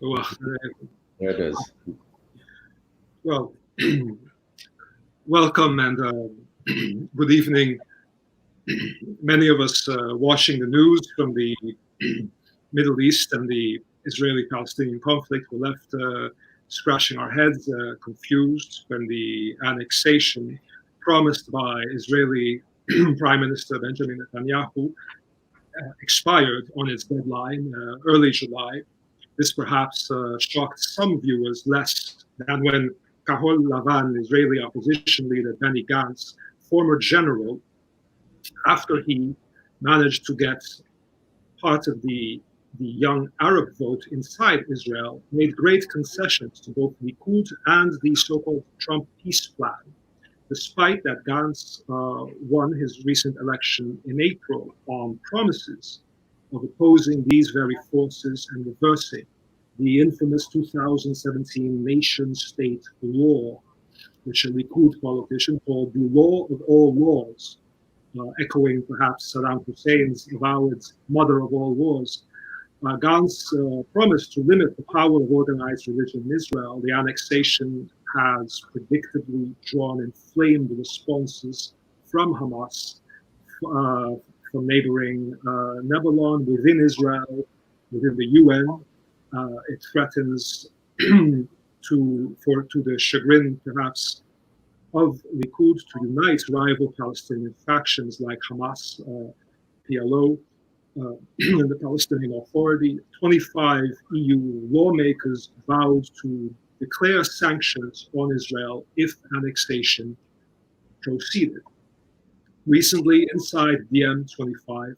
Well, There it is. well, welcome and good evening. Many of us watching the news from the Middle East and the Israeli-Palestinian conflict were left scratching our heads, confused when the annexation promised by Israeli Prime Minister Benjamin Netanyahu expired on its deadline, early July. This perhaps shocked some viewers less than when Kahol Lavan, Israeli opposition leader Benny Gantz, former general, after he managed to get part of the young Arab vote inside Israel, made great concessions to both Likud and the so-called Trump peace plan. Despite that, Gantz won his recent election in April on promises of opposing these very forces and reversing the infamous 2017 nation-state law, which a Likud politician called the law of all laws, echoing perhaps Saddam Hussein's avowed mother of all wars. Gantz promised to limit the power of organized religion in Israel. The annexation has predictably drawn inflamed responses from Hamas, from neighboring Lebanon, within Israel, within the UN. It threatens to the chagrin, perhaps, of Likud to unite rival Palestinian factions like Hamas, PLO, and the Palestinian Authority. 25 EU lawmakers vowed to declare sanctions on Israel if annexation proceeded. Recently, inside DiEM25,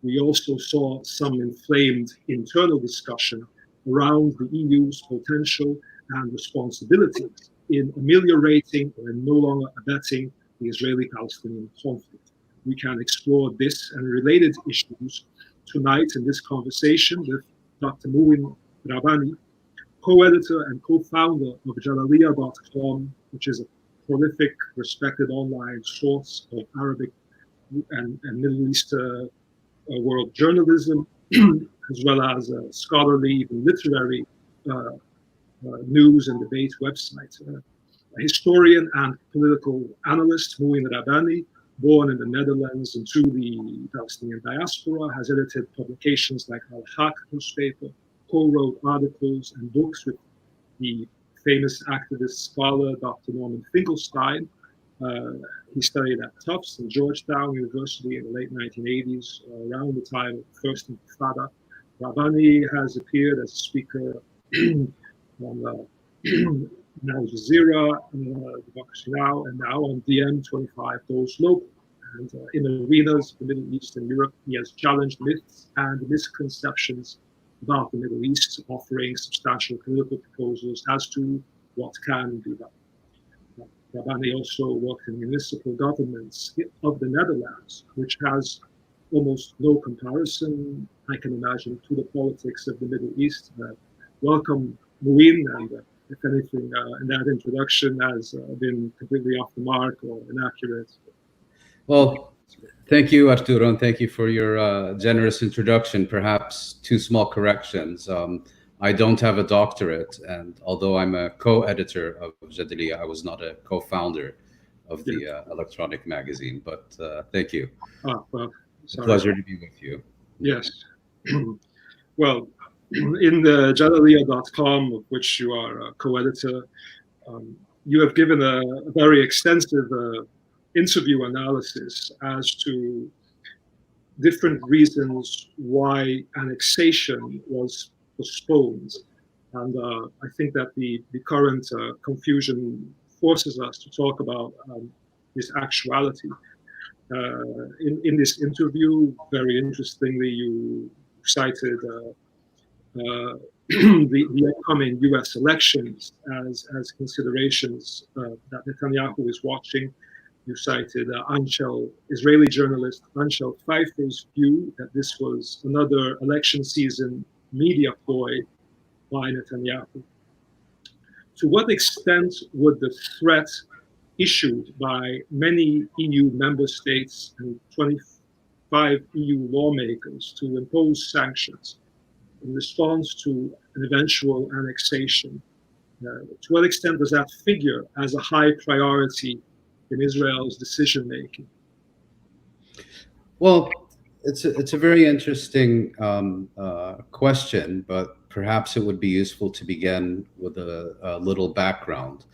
we also saw some inflamed internal discussion around the EU's potential and responsibilities in ameliorating or in no longer abetting the Israeli-Palestinian conflict. We can explore this and related issues tonight in this conversation with Dr. Mouin Rabbani, co-editor and co-founder of Jalaliya.com, which is a prolific, respected online source of Arabic and Middle East world journalism, as well as a scholarly, even literary news and debate website. A historian and political analyst, Mouin Rabbani, born in the Netherlands into the Palestinian diaspora, has edited publications like Al-Haq newspaper, co-wrote articles and books with the famous activist scholar Dr. Norman Finkelstein. He studied at Tufts and Georgetown University in the late 1980s, around the time of the First Intifada. Rabbani has appeared as a speaker on Al Jazeera, Democracy Now, and now on DiEM25 Goes Local. And in arenas of the Middle East and Europe, he has challenged myths and misconceptions about the Middle East, offering substantial political proposals as to what can be done. Rabbani also worked in municipal governments of the Netherlands, which has almost no comparison, I can imagine, to the politics of the Middle East. Welcome, Mouin, and if anything in that introduction has been completely off the mark or inaccurate. Well, thank you, Arturo, and thank you for your generous introduction. Perhaps two small corrections. I don't have a doctorate, and although I'm a co-editor of Jadiliya, I was not a co-founder of the electronic magazine, but thank you. Well, it's a pleasure to be with you. Yes. Well, in the Jalaliya.com, of which you are a co-editor, you have given a very extensive interview analysis as to different reasons why annexation was postponed. And I think that the current confusion forces us to talk about this actuality. In this interview, very interestingly, you cited the upcoming US elections as considerations that Netanyahu is watching. You cited Israeli journalist Anshel Pfeiffer's view that this was another election season media ploy by Netanyahu. To what extent would the threat issued by many EU member states and 25 EU lawmakers to impose sanctions in response to an eventual annexation? To what extent does that figure as a high priority in Israel's decision making? Well, it's a very interesting question, but perhaps it would be useful to begin with a little background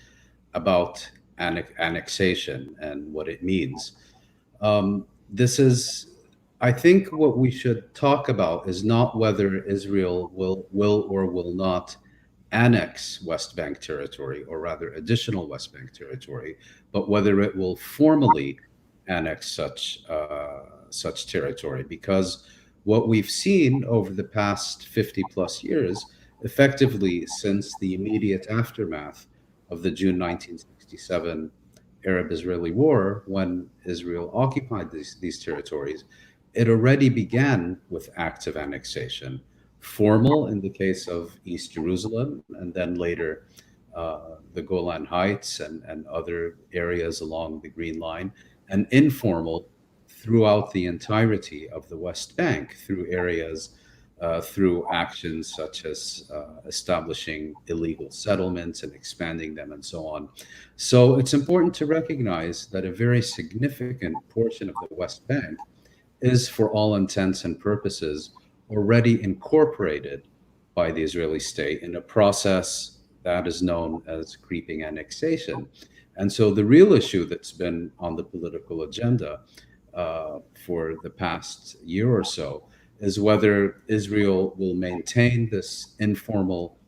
about annexation and what it means. This is, I think, what we should talk about is not whether Israel will or will not annex West Bank territory, or rather additional West Bank territory, but whether it will formally annex such territory. Because what we've seen over the past 50 plus years, effectively since the immediate aftermath of the June 1967 Arab-Israeli War, when Israel occupied these territories, it already began with acts of annexation, formal in the case of East Jerusalem, and then later the Golan Heights and other areas along the Green Line, and informal throughout the entirety of the West Bank through areas, through actions such as establishing illegal settlements and expanding them and so on. So it's important to recognize that a very significant portion of the West Bank is, for all intents and purposes, already incorporated by the Israeli state in a process that is known as creeping annexation. And so the real issue that's been on the political agenda for the past year or so is whether Israel will maintain this informal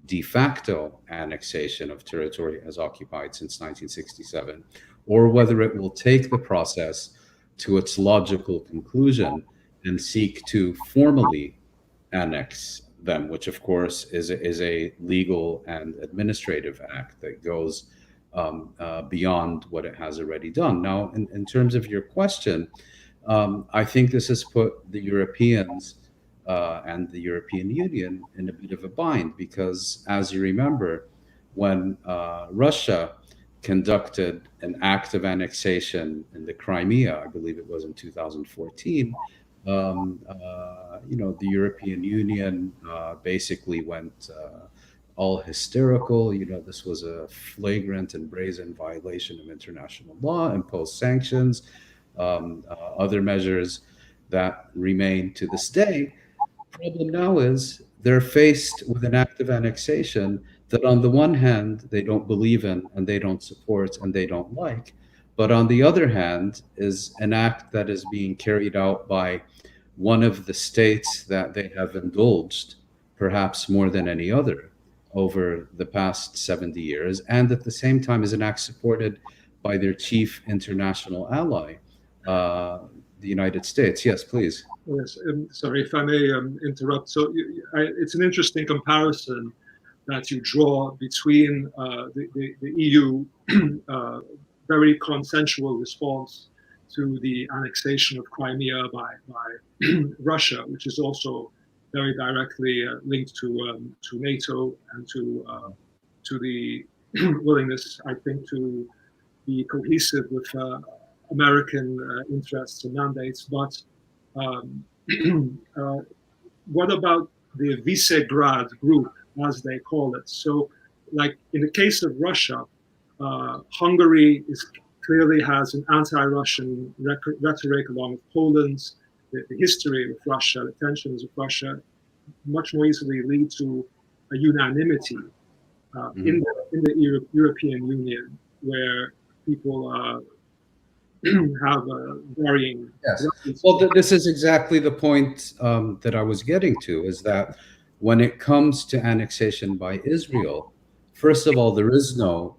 de facto annexation of territory as occupied since 1967, or whether it will take the process to its logical conclusion and seek to formally annex them, which of course is a legal and administrative act that goes beyond what it has already done. Now, in terms of your question, I think this has put the Europeans and the European Union in a bit of a bind, because as you remember, when Russia conducted an act of annexation in the Crimea, I believe it was in 2014, the European Union basically went all hysterical. This was a flagrant and brazen violation of international law, imposed sanctions, other measures that remain to this day. Problem now is they're faced with an act of annexation that on the one hand they don't believe in and they don't support and they don't like, but on the other hand is an act that is being carried out by one of the states that they have indulged perhaps more than any other over the past 70 years, and at the same time is an act supported by their chief international ally, the United States. Yes, please. Yes, sorry if I may interrupt. So it's an interesting comparison that you draw between the EU very consensual response to the annexation of Crimea by Russia, which is also very directly linked to NATO and to the willingness, I think, to be cohesive with American interests and mandates. But what about the Visegrad group, as they call it? So, like in the case of Russia, Hungary clearly has an anti-Russian rhetoric, along with Poland's. The history of Russia, the tensions of Russia, much more easily lead to a unanimity in the European Union, where people have varying. Yes. Well, this is exactly the point that I was getting to, is that when it comes to annexation by Israel, first of all, there is no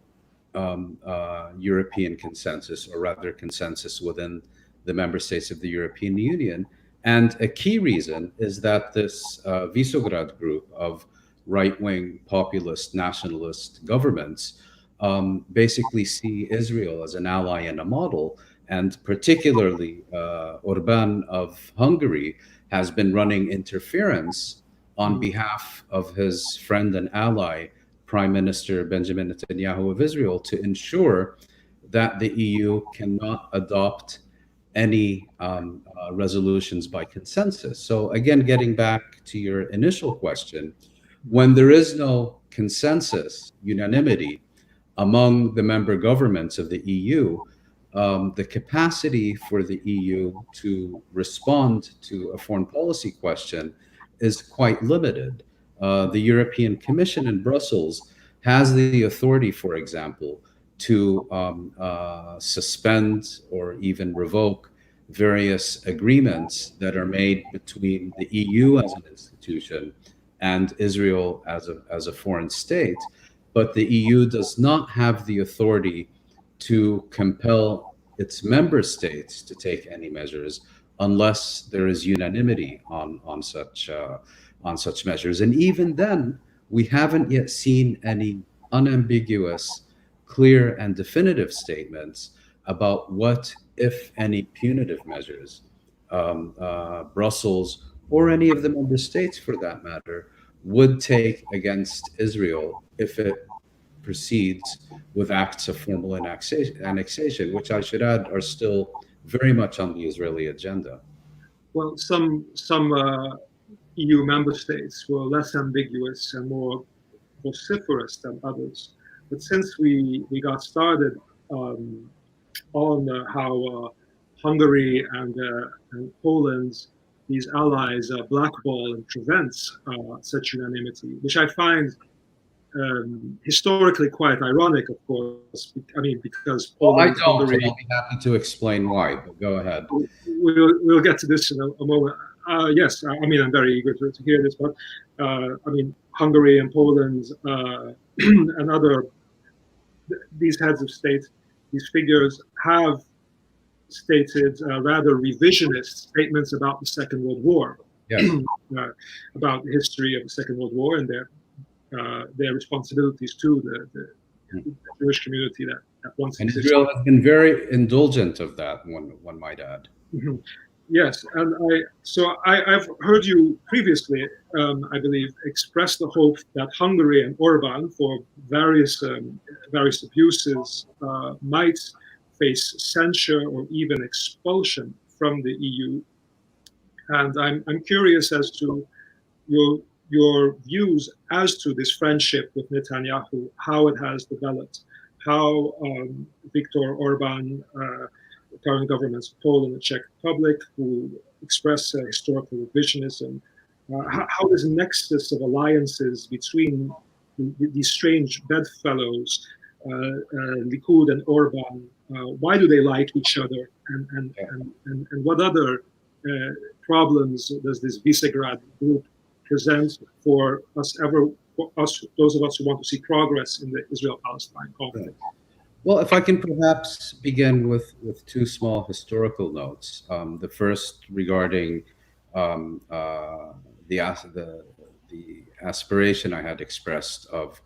European consensus, or rather consensus within the member states of the European Union. And a key reason is that this Visegrad group of right-wing populist nationalist governments basically see Israel as an ally and a model. And particularly Orban of Hungary has been running interference on behalf of his friend and ally, Prime Minister Benjamin Netanyahu of Israel, to ensure that the EU cannot adopt any resolutions by consensus. So again, getting back to your initial question, when there is no consensus, unanimity among the member governments of the EU, the capacity for the EU to respond to a foreign policy question is quite limited. The European Commission in Brussels has the authority, for example, to suspend or even revoke various agreements that are made between the EU as an institution and Israel as a foreign state. But the EU does not have the authority to compel its member states to take any measures unless there is unanimity on such measures. And even then, we haven't yet seen any unambiguous, clear, and definitive statements about what, if any, punitive measures Brussels or any of the member states, for that matter, would take against Israel if it proceeds with acts of formal annexation, which I should add are still very much on the Israeli agenda. Well, some EU member states were less ambiguous and more vociferous than others. But since we got started on how Hungary and Poland, these allies, blackball and prevents such unanimity, which I find historically quite ironic, of course. I mean, because Poland, I don't. Hungary, I'll be happy to explain why. But go ahead. We'll get to this in a moment. Yes, I mean, I'm very eager to hear this, but I mean, Hungary and Poland and other these heads of state, these figures have stated rather revisionist statements about the Second World War, yes. About the history of the Second World War and their responsibilities to the Jewish community that once existed. Israel has been very indulgent of that, one might add. Mm-hmm. Yes, and I've heard you previously, I believe, express the hope that Hungary and Orban, for various abuses, might face censure or even expulsion from the EU. And I'm curious as to your views as to this friendship with Netanyahu, how it has developed, how Viktor Orban, the current governments of Poland and Czech Republic, who express historical revisionism, how this nexus of alliances between these strange bedfellows, Likud and Orban, why do they like each other, and what other problems does this Visegrad group present for us, those of us who want to see progress in the Israel-Palestine conflict? Right. Well, if I can perhaps begin with two small historical notes. The first regarding the aspiration I had expressed of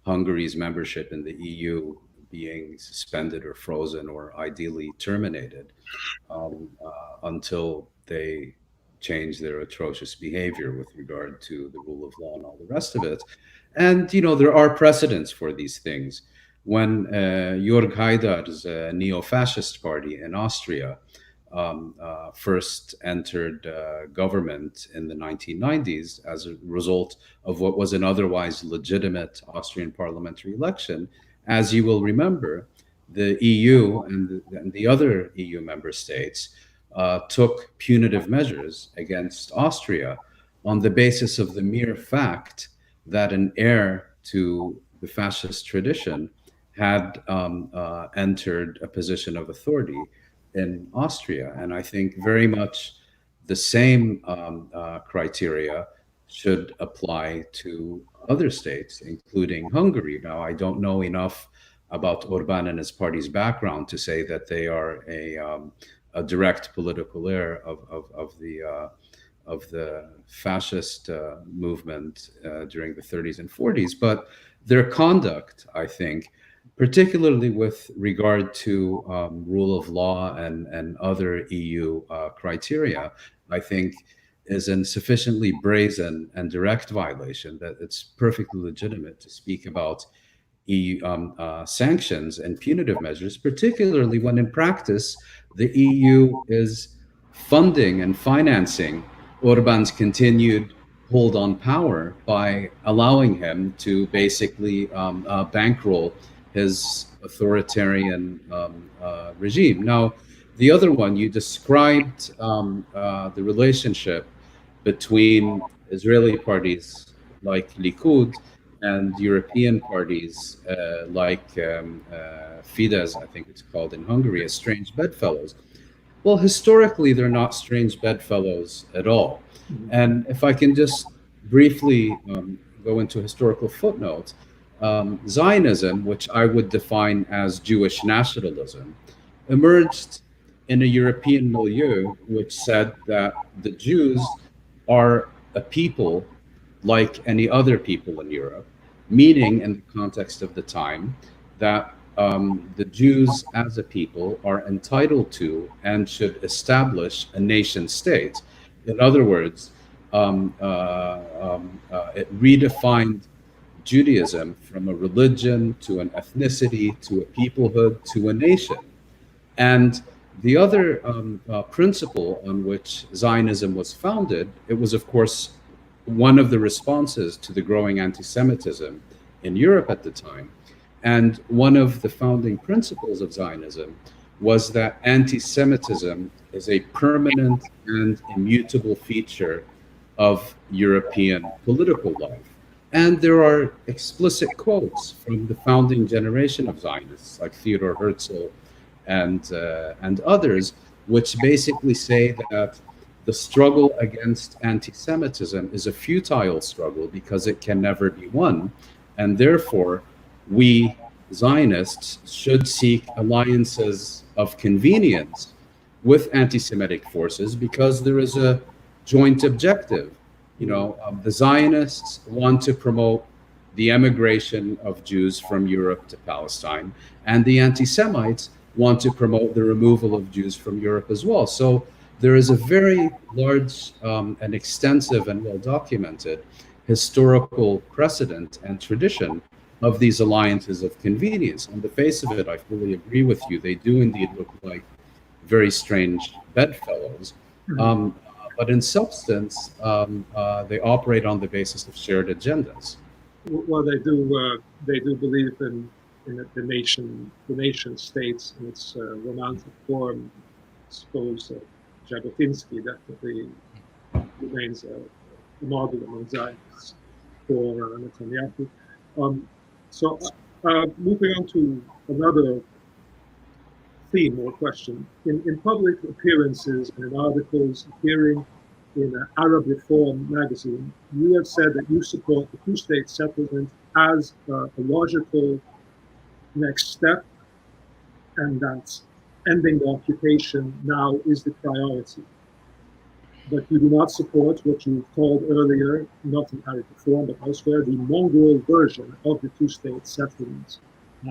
Hungary's membership in the EU being suspended or frozen or ideally terminated until they change their atrocious behavior with regard to the rule of law and all the rest of it. And, there are precedents for these things. When Jörg Haidar's neo-fascist party in Austria first entered government in the 1990s as a result of what was an otherwise legitimate Austrian parliamentary election, as you will remember, the EU and the other EU member states took punitive measures against Austria on the basis of the mere fact that an heir to the fascist tradition had entered a position of authority in Austria. And I think very much the same criteria should apply to other states, including Hungary. Now, I don't know enough about Orban and his party's background to say that they are a direct political heir of the fascist movement during the 30s and 40s, but their conduct, I think, particularly with regard to rule of law and other EU criteria, I think is in sufficiently brazen and direct violation that it's perfectly legitimate to speak about EU sanctions and punitive measures, particularly when in practice the EU is funding and financing Orban's continued hold on power by allowing him to basically bankroll his authoritarian regime. Now, the other one, you described the relationship between Israeli parties like Likud and European parties like Fidesz, I think it's called in Hungary, as strange bedfellows. Well, historically, they're not strange bedfellows at all. And if I can just briefly go into historical footnotes, Zionism, which I would define as Jewish nationalism, emerged in a European milieu which said that the Jews are a people like any other people in Europe, meaning in the context of the time that the Jews as a people are entitled to and should establish a nation state. In other words, it redefined Judaism from a religion to an ethnicity to a peoplehood to a nation. And the other principle on which Zionism was founded, it was, of course, one of the responses to the growing anti-Semitism in Europe at the time. And one of the founding principles of Zionism was that anti-Semitism is a permanent and immutable feature of European political life. And there are explicit quotes from the founding generation of Zionists, like Theodor Herzl and others, which basically say that the struggle against anti-Semitism is a futile struggle because it can never be won. And therefore, we Zionists should seek alliances of convenience with anti-Semitic forces because there is a joint objective. The Zionists want to promote the emigration of Jews from Europe to Palestine, and the anti-Semites want to promote the removal of Jews from Europe as well. So there is a very large and extensive and well-documented historical precedent and tradition of these alliances of convenience. On the face of it, I fully agree with you. They do indeed look like very strange bedfellows. But in substance, they operate on the basis of shared agendas. Well, they do believe in the nation states in its romantic form. I suppose Jabotinsky definitely remains a model among Zionists for Netanyahu. So moving on to another theme or question. In public appearances and in articles appearing in Arab Reform magazine, you have said that you support the two-state settlement as a logical next step, and that ending the occupation now is the priority. But you do not support what you called earlier, not in Arab Reform, but elsewhere, the Mongol version of the two-state settlement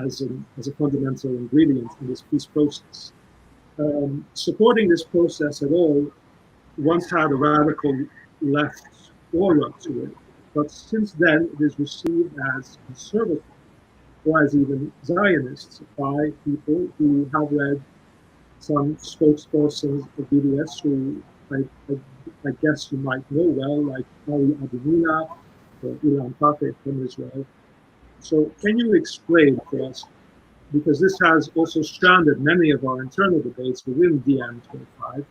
as a fundamental ingredient in this peace process. Supporting this process at all once had a radical left aura to it, but since then it is received as conservative or as even Zionists by people who have read some spokespersons of BDS who I guess you might know well, like Ali Adinina or Ilan Pape from Israel. So can you explain for us, because this has also stranded many of our internal debates within DiEM25,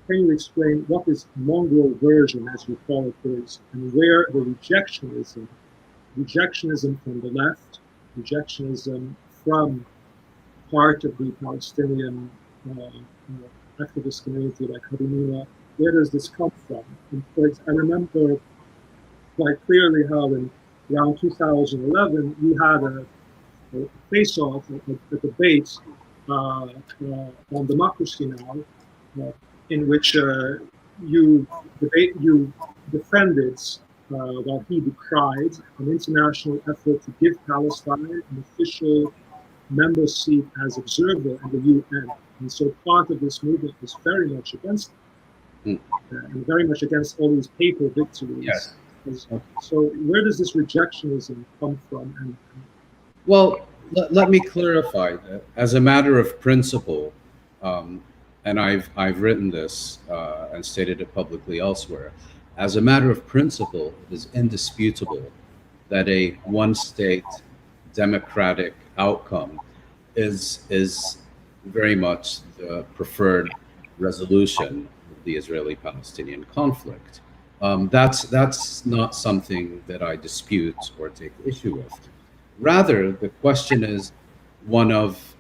can you explain what this Mongol version, as you call it, is, and where the rejectionism from the left, rejectionism from part of the Palestinian activist community like Hadimina, where does this come from? And I remember quite clearly how in around 2011 you had a face-off, a debate on Democracy Now, in which you defended, while he decried, an international effort to give Palestine an official member seat as observer in the UN. And so part of this movement was very much against it, and very much against all these paper victories. Yes. So where does this rejectionism come from? Well, let me clarify that as a matter of principle, and I've written this and stated it publicly elsewhere. as a matter of principle, it is indisputable that a one-state democratic outcome is very much the preferred resolution of the Israeli-Palestinian conflict. That's not something that I dispute or take issue with. Rather, the question is one of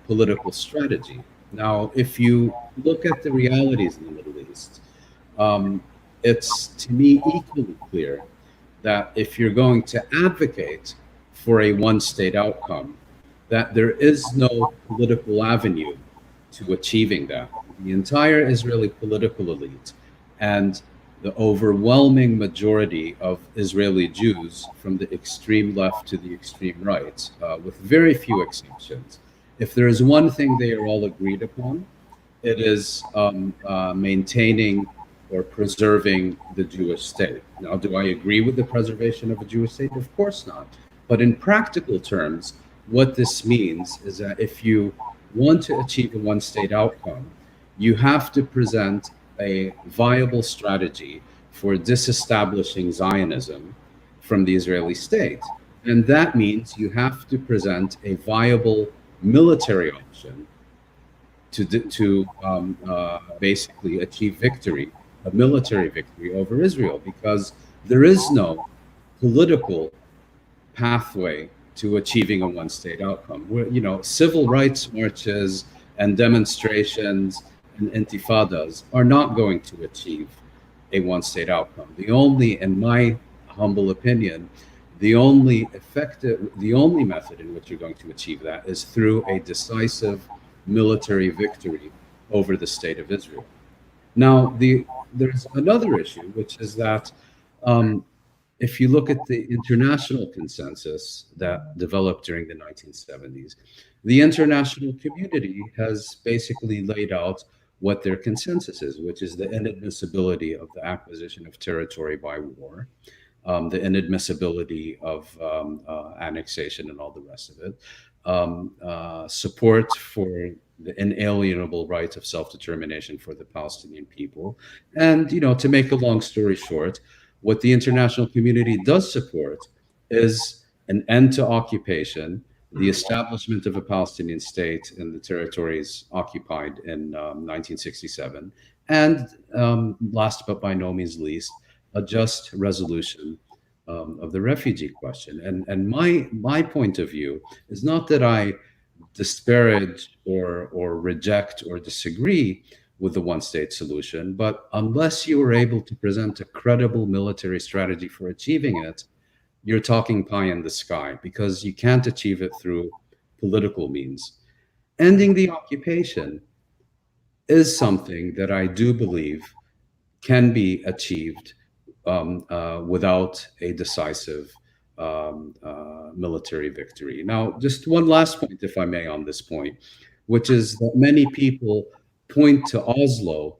political strategy. Now, if you look at the realities in the Middle East, um, it's to me equally clear that if you're going to advocate for a one state outcome, that there is no political avenue to achieving that. The entire Israeli political elite and the overwhelming majority of Israeli Jews, from the extreme left to the extreme right, with very few exceptions, if there is one thing they are all agreed upon, it is maintaining or preserving the Jewish state. Now, do I agree with the preservation of a Jewish state? Of course not. But in practical terms, what this means is that if you want to achieve a one state outcome, you have to present a viable strategy for disestablishing Zionism from the Israeli state. And that means you have to present a viable military option to basically achieve victory, a military victory over Israel, because there is no political pathway to achieving a one-state outcome. Where, civil rights marches and demonstrations and intifadas are not going to achieve a one-state outcome. The only, in my humble opinion, the only method in which you're going to achieve that is through a decisive military victory over the state of Israel. Now, there's another issue, which is that if you look at the international consensus that developed during the 1970s, the international community has basically laid out what their consensus is, which is the inadmissibility of the acquisition of territory by war, the inadmissibility of annexation and all the rest of it, support for the inalienable right of self-determination for the Palestinian people. And, to make a long story short, what the international community does support is an end to occupation, the establishment of a Palestinian state in the territories occupied in 1967, and last but by no means least, a just resolution of the refugee question. And my point of view is not that I disparage or reject or disagree with the one state solution, but unless you are able to present a credible military strategy for achieving it, you're talking pie in the sky, because you can't achieve it through political means. Ending the occupation is something that I do believe can be achieved without a decisive military victory. Now, just one last point, if I may, on this point, which is that many people point to Oslo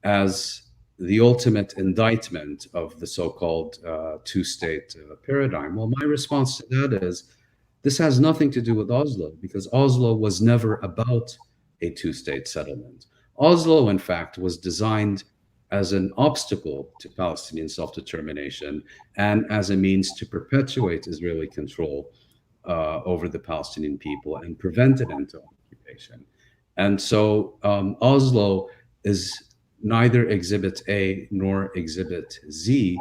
as the ultimate indictment of the so-called two-state paradigm. Well, my response to that is this has nothing to do with Oslo, because Oslo was never about a two-state settlement. Oslo, in fact, was designed as an obstacle to Palestinian self-determination and as a means to perpetuate Israeli control over the Palestinian people and prevent an end to occupation. And so Oslo is neither Exhibit A nor Exhibit Z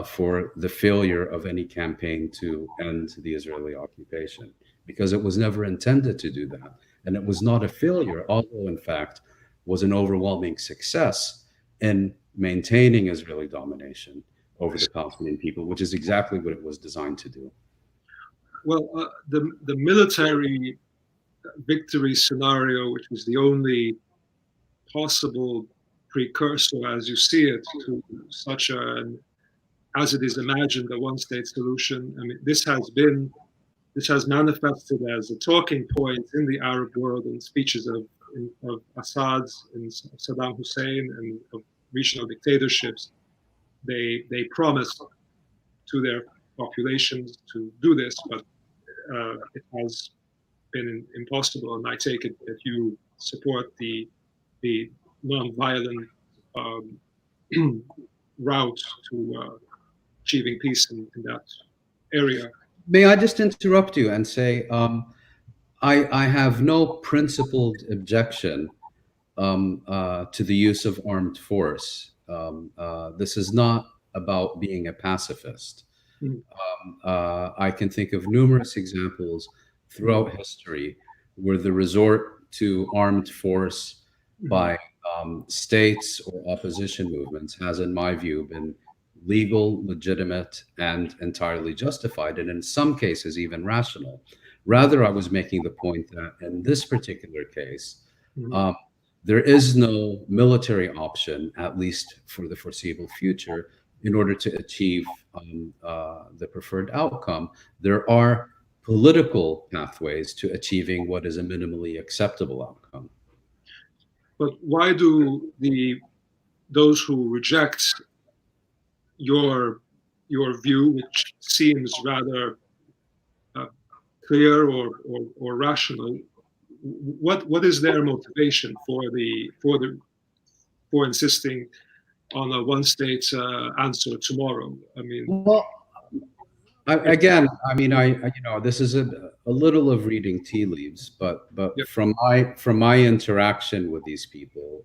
for the failure of any campaign to end the Israeli occupation, because it was never intended to do that. And it was not a failure. Oslo, in fact, was an overwhelming success in maintaining Israeli domination over the Palestinian people, which is exactly what it was designed to do. Well, the military victory scenario, which is the only possible precursor, as you see it, to such as it is imagined, a one-state solution. I mean, this has manifested as a talking point in the Arab world in speeches of Assad's and Saddam Hussein and of regional dictatorships. They promised to their populations to do this, but it has been impossible. And I take it that you support the non-violent route to achieving peace in that area. May I just interrupt you and say, I have no principled objection to the use of armed force. This is not about being a pacifist. I can think of numerous examples throughout history where the resort to armed force by states or opposition movements has, in my view, been legal, legitimate, and entirely justified, and in some cases even rational. Rather, I was making the point that in this particular case, there is no military option, at least for the foreseeable future, in order to achieve the preferred outcome. There are political pathways to achieving what is a minimally acceptable outcome. But why do those who reject your view, which seems rather clear or rational, what is their motivation for insisting on a one-state answer tomorrow? I mean, well, this is a little of reading tea leaves, but Yep. from my interaction with these people,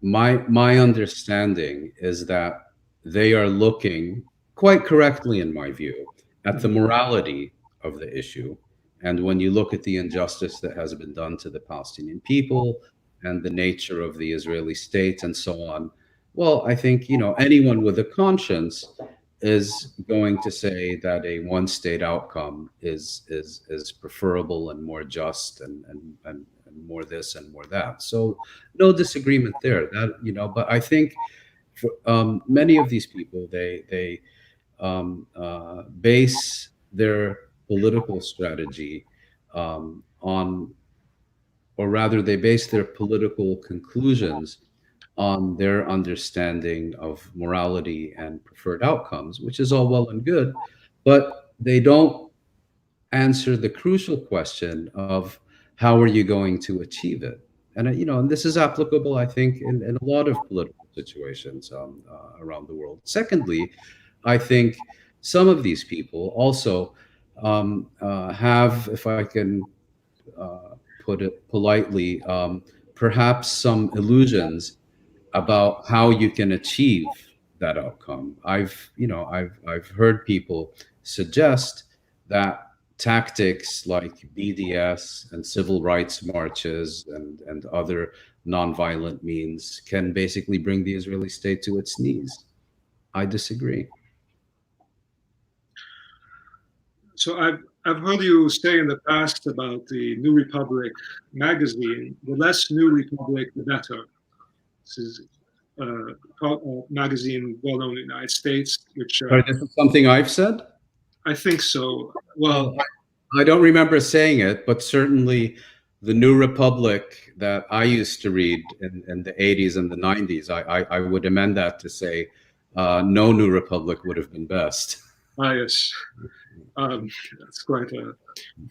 my understanding is that they are looking, quite correctly in my view, at the morality of the issue. And when you look at the injustice that has been done to the Palestinian people and the nature of the Israeli state and so on, well, I think, anyone with a conscience is going to say that a one-state outcome is preferable and more just and more this and more that. So no disagreement there. But I think for many of these people, they base their political strategy on, or rather, they base their political conclusions on their understanding of morality and preferred outcomes, which is all well and good, but they don't answer the crucial question of how are you going to achieve it? And and this is applicable, I think, in a lot of political situations around the world. Secondly, I think some of these people also have, if I can put it politely, perhaps some illusions about how you can achieve that outcome. I've heard people suggest that tactics like BDS and civil rights marches and other nonviolent means can basically bring the Israeli state to its knees. I disagree. So I've heard you say in the past about the New Republic magazine. The less New Republic, the better. This is a magazine well known in the United States, which This is something I've said? I think so. Well, I don't remember saying it, but certainly the New Republic that I used to read in the 80s and the 90s, I would amend that to say no New Republic would have been best. Yes. That's quite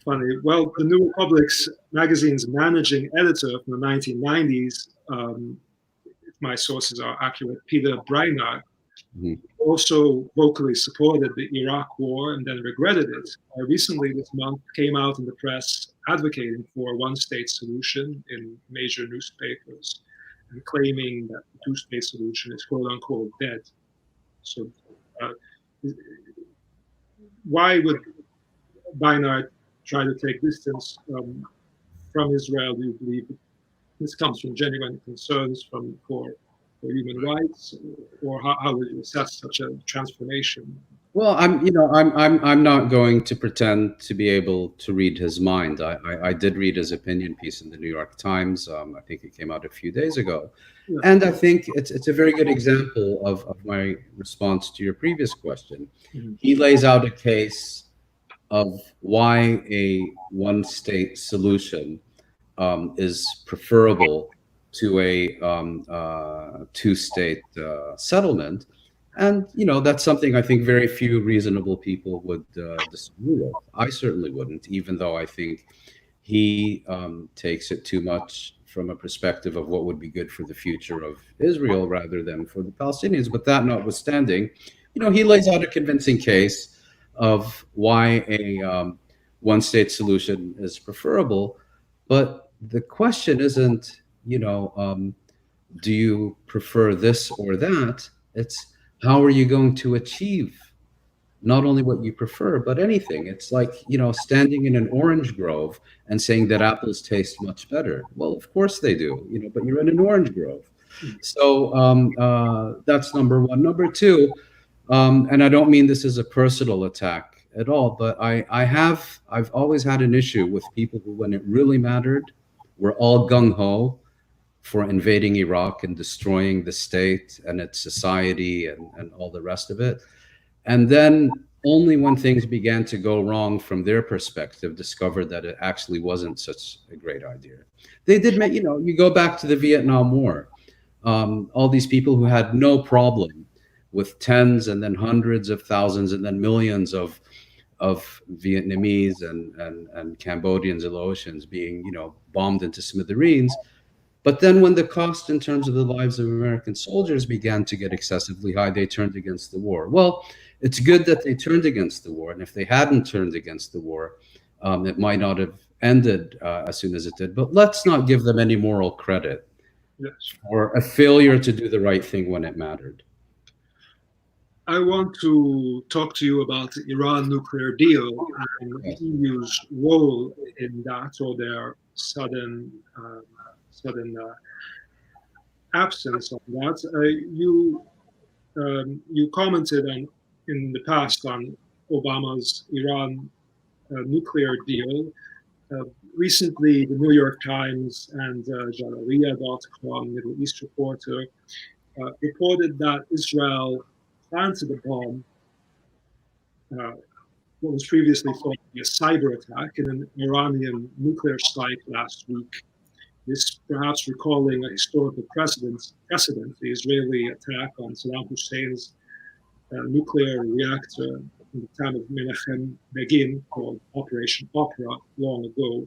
funny. Well, the New Republic's magazine's managing editor from the 1990s, if my sources are accurate, Peter Breinart, also vocally supported the Iraq War and then regretted it. Recently, this month, came out in the press advocating for a one-state solution in major newspapers and claiming that the two-state solution is quote-unquote dead. So why would Breinart try to take distance from Israel? Do you believe this comes from genuine concerns for human rights, or how would you assess such a transformation? Well, I'm not going to pretend to be able to read his mind. I did read his opinion piece in the New York Times. I think it came out a few days ago, Yeah. and I think it's a very good example of my response to your previous question. He lays out a case of why a one-state solution is preferable to a two-state settlement. And, that's something I think very few reasonable people would disagree with. I certainly wouldn't, even though I think he takes it too much from a perspective of what would be good for the future of Israel rather than for the Palestinians. But that notwithstanding, he lays out a convincing case of why a one-state solution is preferable. But the question isn't, do you prefer this or that? It's how are you going to achieve not only what you prefer, but anything. It's like, standing in an orange grove and saying that apples taste much better. Well, of course they do, but you're in an orange grove. So that's number one. Number two, and I don't mean this as a personal attack at all, but I've always had an issue with people who, when it really mattered, were all gung-ho for invading Iraq and destroying the state and its society and all the rest of it. And then only when things began to go wrong from their perspective, discovered that it actually wasn't such a great idea. They did make, you go back to the Vietnam War, all these people who had no problem with tens and then hundreds of thousands and then millions of Vietnamese and Cambodians and Laotians being, bombed into smithereens. But then when the cost in terms of the lives of American soldiers began to get excessively high, they turned against the war. Well, it's good that they turned against the war. And if they hadn't turned against the war, it might not have ended as soon as it did. But let's not give them any moral credit for a failure to do the right thing when it mattered. I want to talk to you about the Iran nuclear deal and the EU's role in that, or their sudden absence of that. You commented in the past on Obama's Iran nuclear deal. Recently, the New York Times and Jalariya.com, Middle East Reporter, reported that Israel planted a bomb, what was previously thought to be a cyber attack, in an Iranian nuclear site last week. This perhaps recalling a historical precedent, the Israeli attack on Saddam Hussein's nuclear reactor in the time of Menachem Begin, called Operation Opera, long ago.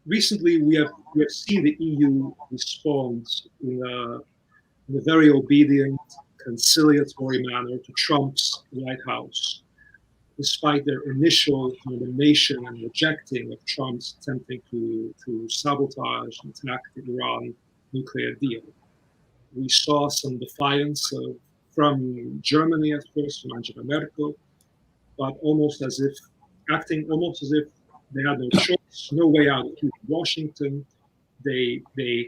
Recently, we have seen the EU respond in a very obedient, conciliatory manner to Trump's White House, despite their initial condemnation and rejecting of Trump's attempting to sabotage and attack the Iran nuclear deal. We saw some defiance from Germany at first, from Angela Merkel, but acting almost as if they had no choice, no way out of Washington. They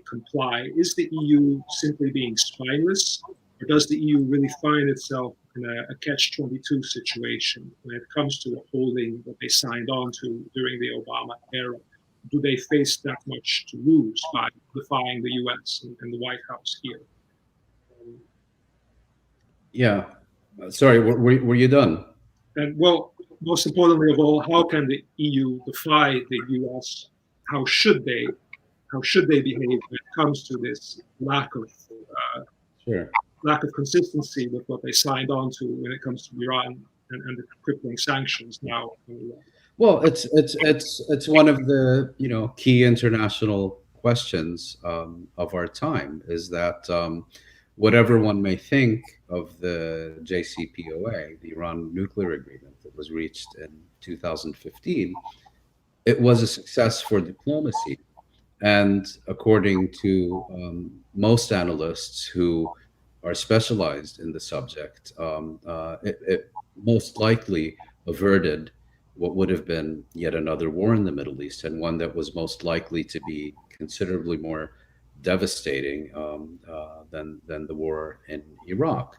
comply. Is the EU simply being spineless, or does the EU really find itself in a catch-22 situation when it comes to upholding what they signed on to during the Obama era? Do they face that much to lose by defying the US and the White House here? Yeah. Sorry, were you done? And well, most importantly of all, how can the EU defy the US? How should they behave when it comes to this lack of consistency with what they signed on to when it comes to Iran and the crippling sanctions now? Well, it's one of the key international questions of our time, is that whatever one may think of the JCPOA, the Iran nuclear agreement that was reached in 2015, it was a success for diplomacy. And according to most analysts who are specialized in the subject, it most likely averted what would have been yet another war in the Middle East, and one that was most likely to be considerably more devastating than the war in Iraq.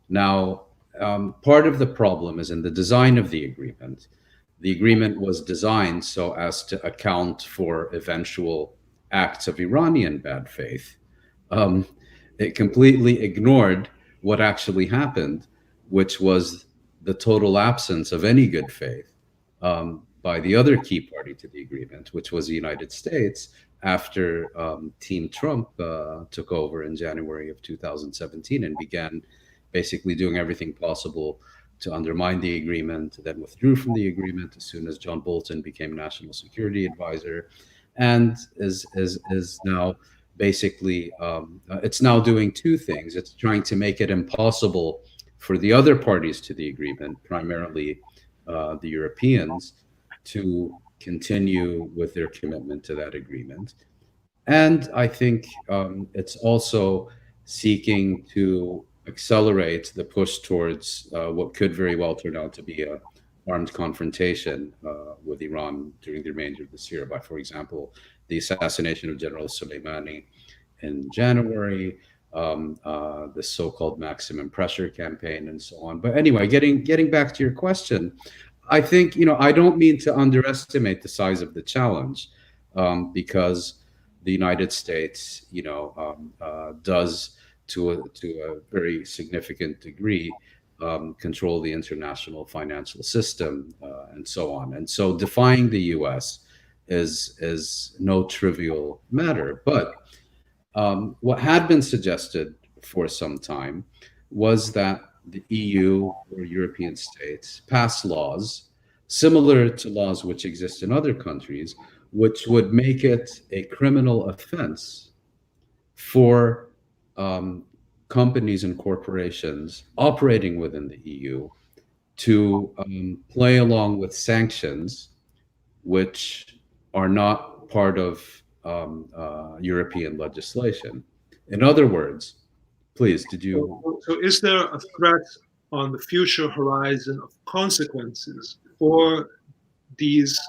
Now, part of the problem is in the design of the agreement. The agreement was designed so as to account for eventual acts of Iranian bad faith. It completely ignored what actually happened, which was the total absence of any good faith by the other key party to the agreement, which was the United States, after Team Trump took over in January of 2017 and began basically doing everything possible to undermine the agreement, then withdrew from the agreement as soon as John Bolton became National Security Advisor. and is now basically it's now doing two things. It's trying to make it impossible for the other parties to the agreement, primarily the Europeans, to continue with their commitment to that agreement. And I think it's also seeking to accelerate the push towards what could very well turn out to be a armed confrontation with Iran during the remainder of this year by, for example, the assassination of General Soleimani in January, the so-called maximum pressure campaign, and so on. But anyway, getting back to your question, I think, I don't mean to underestimate the size of the challenge, because the United States, does to a very significant degree control the international financial system, and so on. And so defying the U.S. is no trivial matter. But what had been suggested for some time was that the EU or European states pass laws similar to laws which exist in other countries, which would make it a criminal offense for companies and corporations operating within the EU to play along with sanctions which are not part of European legislation. In other words, please, did you... So is there a threat on the future horizon of consequences for these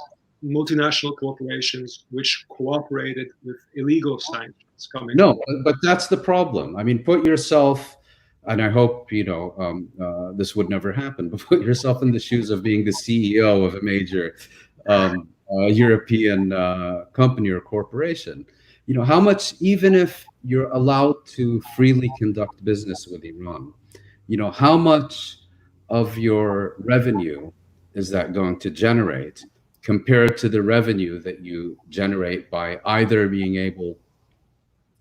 multinational corporations which cooperated with illegal sanctions coming? No, but that's the problem. I mean, put yourself, and I hope, this would never happen, but put yourself in the shoes of being the CEO of a major European company or corporation. How much, even if you're allowed to freely conduct business with Iran, how much of your revenue is that going to generate compared to the revenue that you generate by either being able,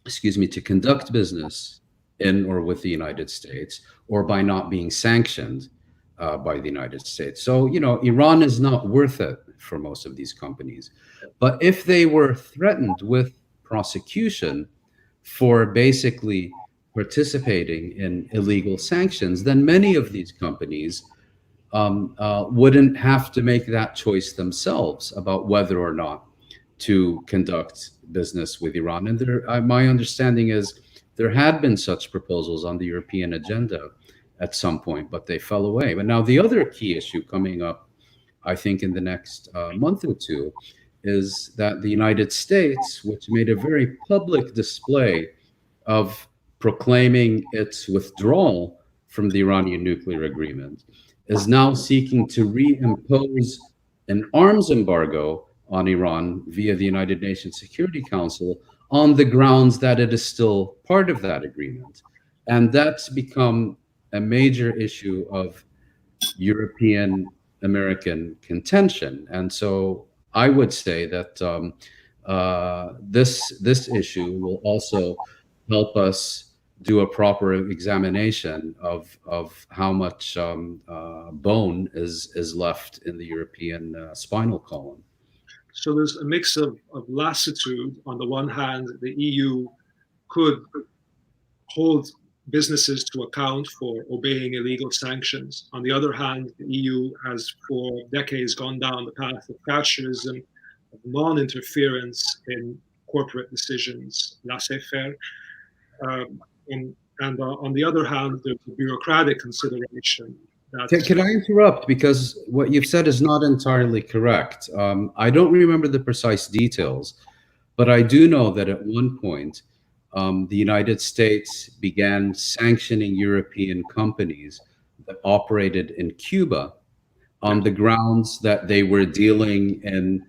to conduct business in or with the United States, or by not being sanctioned by the United States? So, Iran is not worth it for most of these companies. But if they were threatened with prosecution for basically participating in illegal sanctions, then many of these companies wouldn't have to make that choice themselves about whether or not to conduct business with Iran. And my understanding is there had been such proposals on the European agenda at some point, but they fell away. But now the other key issue coming up, I think, in the next month or two, is that the United States, which made a very public display of proclaiming its withdrawal from the Iranian nuclear agreement, is now seeking to reimpose an arms embargo on Iran via the United Nations Security Council on the grounds that it is still part of that agreement. And that's become a major issue of European American contention. And so I would say that this issue will also help us do a proper examination of how much bone is left in the European spinal column. So there's a mix of lassitude. On the one hand, the EU could hold businesses to account for obeying illegal sanctions. On the other hand, the EU has for decades gone down the path of Thatcherism, of non-interference in corporate decisions, laissez-faire. And on the other hand, there's a bureaucratic consideration. Can I interrupt? Because what you've said is not entirely correct. I don't remember the precise details, but I do know that at one point, the United States began sanctioning European companies that operated in Cuba on the grounds that they were dealing in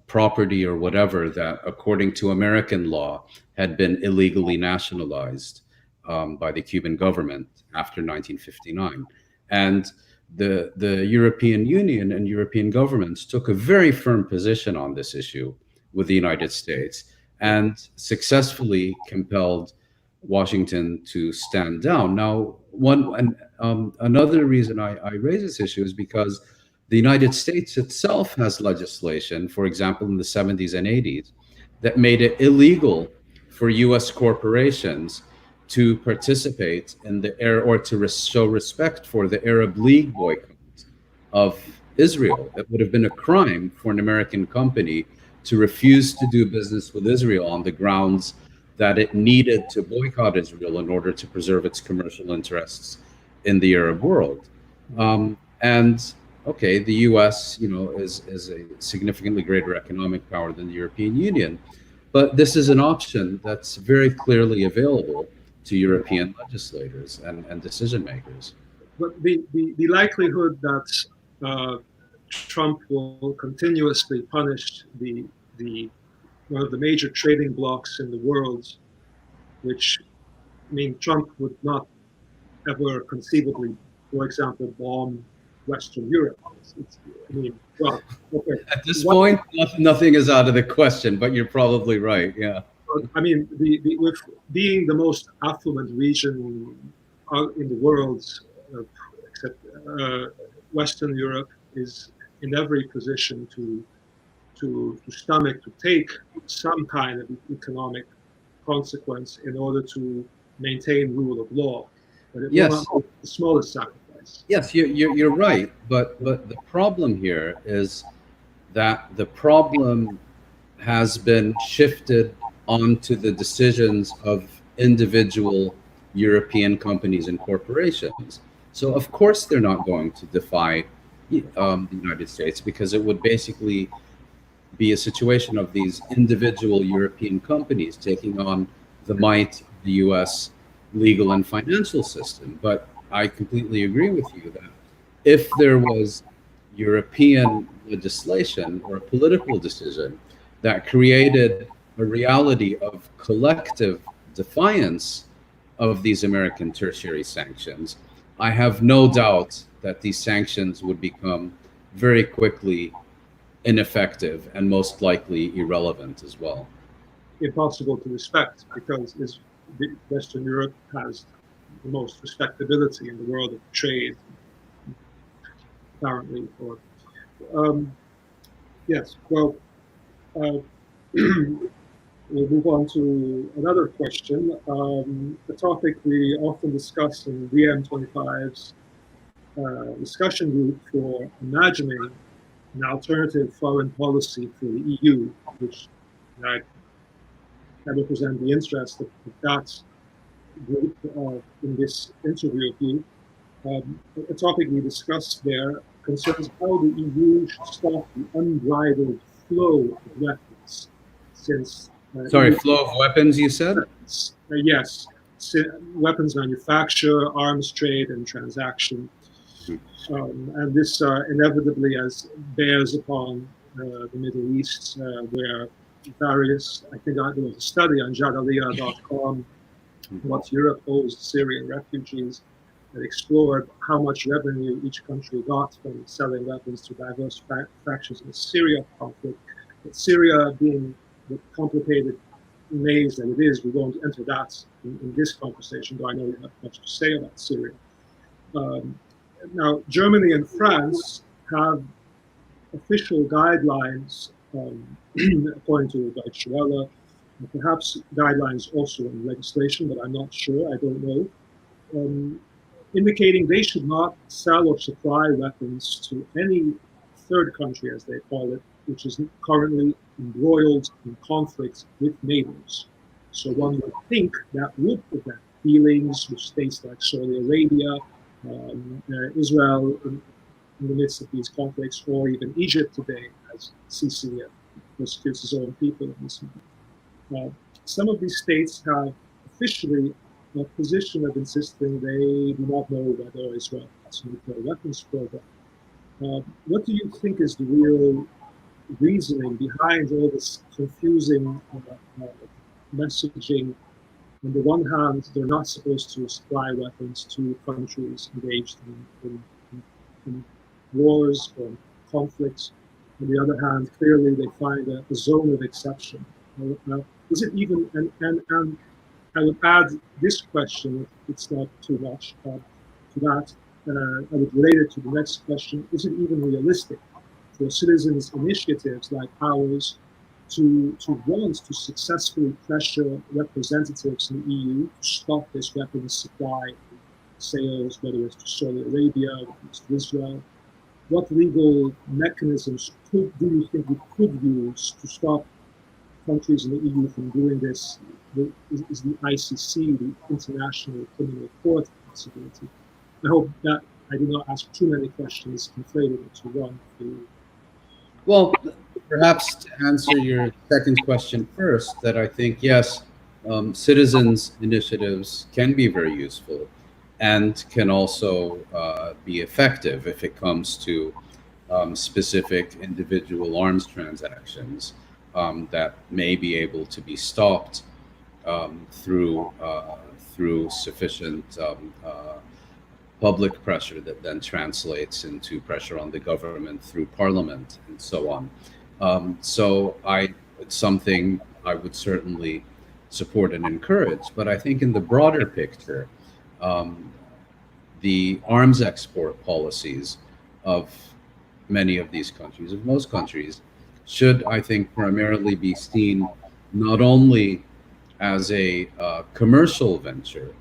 property or whatever that, according to American law, had been illegally nationalized by the Cuban government after 1959. And the European Union and European governments took a very firm position on this issue with the United States and successfully compelled Washington to stand down. Now, another reason I raise this issue is because The United States itself has legislation, for example, in the 70s and 80s, that made it illegal for US corporations to participate in the or to show respect for the Arab League boycott of Israel. It would have been a crime for an American company to refuse to do business with Israel on the grounds that it needed to boycott Israel in order to preserve its commercial interests in the Arab world. And okay, the U.S., is a significantly greater economic power than the European Union, but this is an option that's very clearly available to European legislators and decision makers. But the likelihood that Trump will continuously punish the one of the major trading blocs in the world, which, I mean, Trump would not ever conceivably, for example, bomb Western Europe. I mean, well, okay. At this point, nothing is out of the question, but you're probably right. Yeah. I mean, with being the most affluent region in the world, except Western Europe is in every position to stomach, to take some kind of economic consequence in order to maintain rule of law. But it will not be the smallest sacrifice. Yes, you're right. But the problem here is that the problem has been shifted onto the decisions of individual European companies and corporations. So of course they're not going to defy the United States, because it would basically be a situation of these individual European companies taking on the might of the US legal and financial system. But I completely agree with you that if there was European legislation or a political decision that created a reality of collective defiance of these American tertiary sanctions, I have no doubt that these sanctions would become very quickly ineffective and most likely irrelevant as well. Impossible to respect, because Western Europe has the most respectability in the world of trade, apparently. Yes, well, we'll move on to another question. A topic we often discuss in DiEM25's discussion group for imagining an alternative foreign policy for the EU, which I represent the interest of that group in this interview of you. A topic we discussed there concerns how the EU should stop the unbridled flow of weapons. Since flow of weapons, you said? Yes, weapons manufacture, arms trade, and transaction. And this inevitably bears upon the Middle East, where various, I think there was a study on jadaliyah.com, what Europe owes Syrian refugees, that explored how much revenue each country got from selling weapons to diverse factions in the Syria conflict. But Syria being the complicated maze that it is, we won't enter that in this conversation, though I know you have much to say about Syria. Now, Germany and France have official guidelines, according to Deutsche Welle, perhaps guidelines also in legislation, but I'm not sure, I don't know, indicating they should not sell or supply weapons to any third country, as they call it, which is currently embroiled in conflicts with neighbors. So one would think that would prevent dealings with states like Saudi Arabia, Israel in the midst of these conflicts, or even Egypt today, as Sisi persecutes his own people in this matter. Some of these states have officially a position of insisting they do not know whether Israel has a nuclear weapons program. What do you think is the real reasoning behind all this confusing messaging? On the one hand, they're not supposed to supply weapons to countries engaged in wars or conflicts. On the other hand, clearly they find a zone of exception. Is it even, and I would add this question, if it's not too much, to that, I would relate it to the next question: is it even realistic for citizens' initiatives like ours to want to successfully pressure representatives in the EU to stop this weapons supply sales, whether it's to Saudi Arabia, whether it's to Israel? What legal mechanisms do you think we could use to stop countries in the EU from doing this? Is the ICC, the International Criminal Court, a possibility? I hope that I did not ask too many questions conflated into one for you. Well, perhaps to answer your second question first, that I think, yes, citizens' initiatives can be very useful and can also be effective if it comes to specific individual arms transactions that may be able to be stopped through sufficient public pressure that then translates into pressure on the government through parliament and so on. So it's something I would certainly support and encourage. But I think in the broader picture, the arms export policies of many of these countries, of most countries, should, I think, primarily be seen not only as a commercial venture,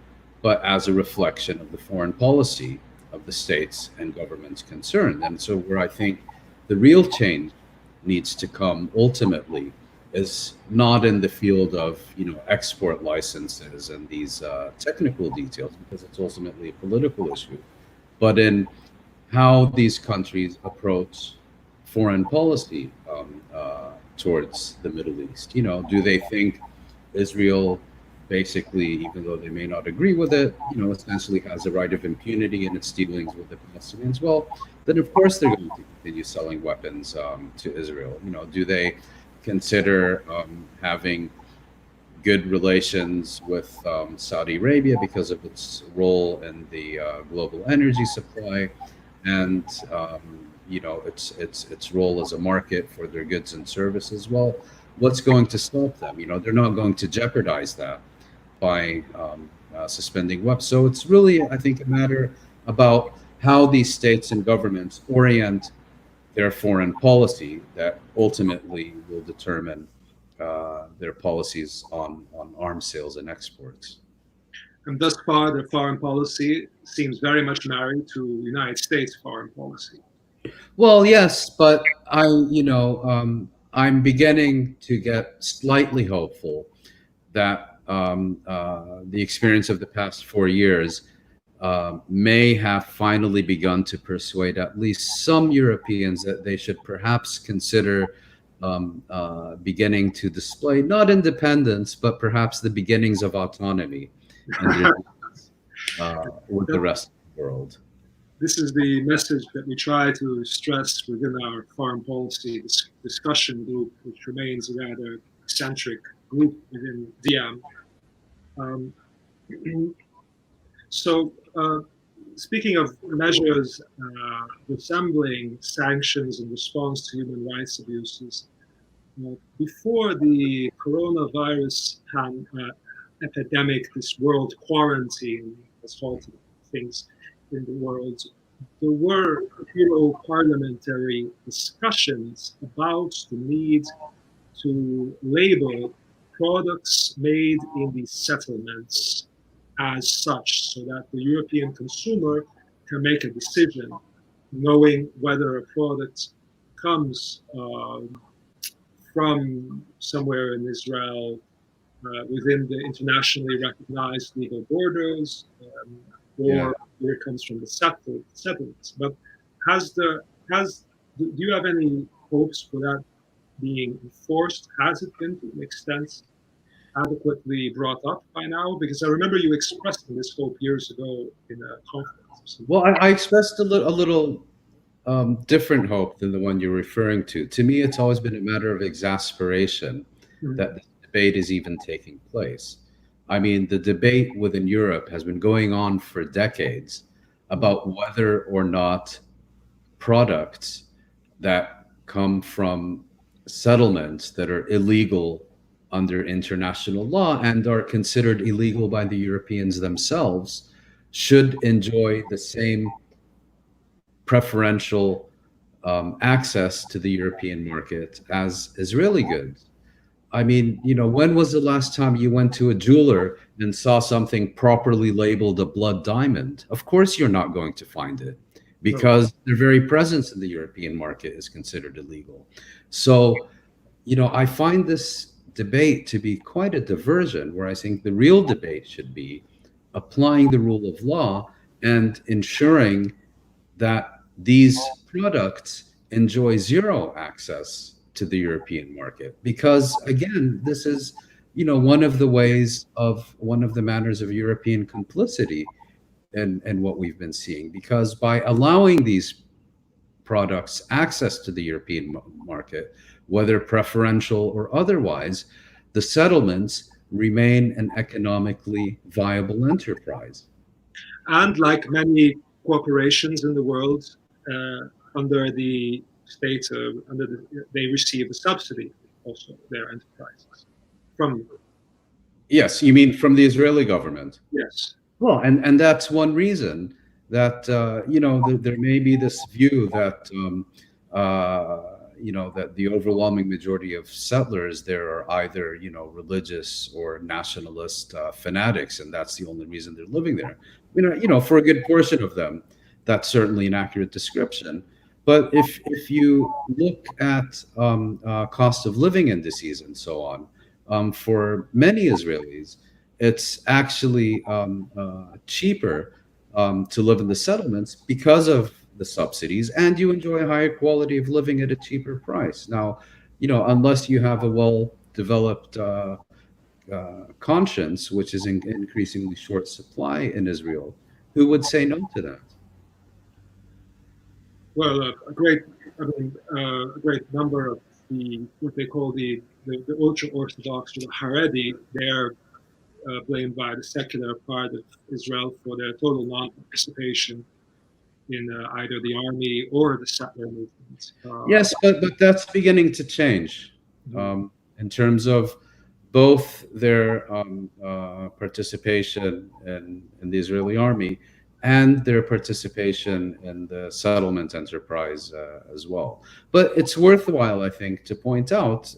but as a reflection of the foreign policy of the states and governments concerned. And so where I think the real change needs to come ultimately is not in the field of export licenses and these technical details, because it's ultimately a political issue, but in how these countries approach foreign policy towards the Middle East. Do they think Israel basically, even though they may not agree with it, essentially has a right of impunity in its dealings with the Palestinians? Well, then of course they're going to continue selling weapons to Israel. Do they consider having good relations with Saudi Arabia because of its role in the global energy supply and its role as a market for their goods and services? Well, what's going to stop them? They're not going to jeopardize that by suspending weapons. So it's really, I think, a matter about how these states and governments orient their foreign policy that ultimately will determine their policies on arms sales and exports. And thus far, their foreign policy seems very much married to United States foreign policy. Well, yes, but I'm beginning to get slightly hopeful that the experience of the past 4 years may have finally begun to persuade at least some Europeans that they should perhaps consider beginning to display not independence, but perhaps the beginnings of autonomy with the rest of the world. This is the message that we try to stress within our foreign policy discussion group, which remains a rather eccentric group within DiEM. So, speaking of measures resembling sanctions in response to human rights abuses, before the coronavirus epidemic, this world quarantine has halted things in the world, there were parliamentary discussions about the need to label products made in these settlements as such, so that the European consumer can make a decision knowing whether a product comes from somewhere in Israel within the internationally recognized legal borders, or where it comes from the settlements. But do you have any hopes for that being enforced? Has it been, to an extent, adequately brought up by now? Because I remember you expressing this hope years ago in a conference. Well, I expressed a little different hope than the one you're referring to. To me, it's always been a matter of exasperation that this debate is even taking place. I mean, the debate within Europe has been going on for decades about whether or not products that come from settlements that are illegal under international law and are considered illegal by the Europeans themselves should enjoy the same preferential access to the European market as Israeli goods. I mean, when was the last time you went to a jeweler and saw something properly labeled a blood diamond? Of course, you're not going to find it because their very presence in the European market is considered illegal. So, I find this debate to be quite a diversion, where I think the real debate should be applying the rule of law and ensuring that these products enjoy zero access to the European market. Because again, this is, one of the manners of European complicity and what we've been seeing. Because by allowing these products access to the European market, whether preferential or otherwise, the settlements remain an economically viable enterprise. And like many corporations in the world, under the state, they receive a subsidy also, their enterprises from you. Yes, you mean from the Israeli government? Yes. Well, and that's one reason that there may be this view that that the overwhelming majority of settlers there are either religious or nationalist fanatics, and that's the only reason they're living there. For a good portion of them, that's certainly an accurate description. But if you look at cost of living indices and so on, for many Israelis, it's actually cheaper to live in the settlements because of the subsidies, and you enjoy a higher quality of living at a cheaper price. Now, unless you have a well-developed conscience, which is in increasingly short supply in Israel, who would say no to that? Well, a great number of what they call the Ultraorthodox or the Haredi, they're blamed by the secular part of Israel for their total non-participation in either the army or the settler movement. Yes, but that's beginning to change in terms of both their participation in the Israeli army and their participation in the settlement enterprise as well. But it's worthwhile, I think, to point out,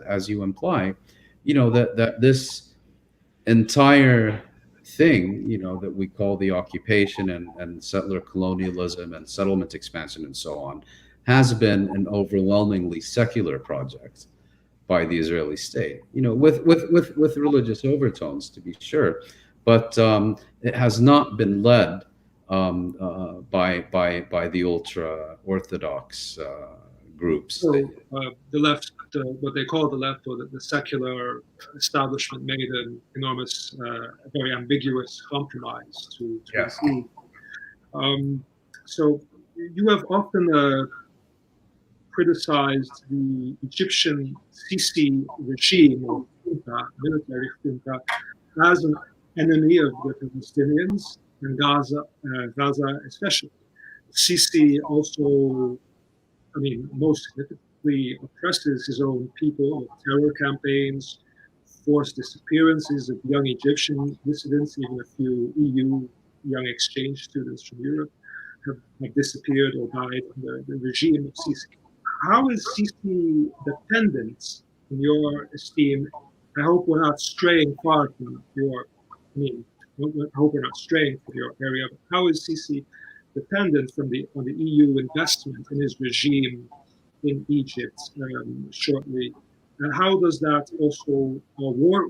as you imply, that this entire thing, that we call the occupation and settler colonialism and settlement expansion and so on, has been an overwhelmingly secular project by the Israeli state, with religious overtones, to be sure, but it has not been led by the ultra-Orthodox groups. So the left, what they call the left, or the secular establishment, made an enormous, very ambiguous compromise to Yes. include. So you have often criticized the Egyptian Sisi regime, or junta, military junta, as an enemy of the Palestinians and Gaza especially. Sisi also, most significantly oppresses his own people with terror campaigns, forced disappearances of young Egyptian dissidents. Even a few EU young exchange students from Europe have disappeared or died under the regime of Sisi. How is Sisi dependent, in your esteem? I hope we're not straying far from your, I hope we're not straying from your area, but how is Sisi dependent on the EU investment in his regime in Egypt shortly? And how does that also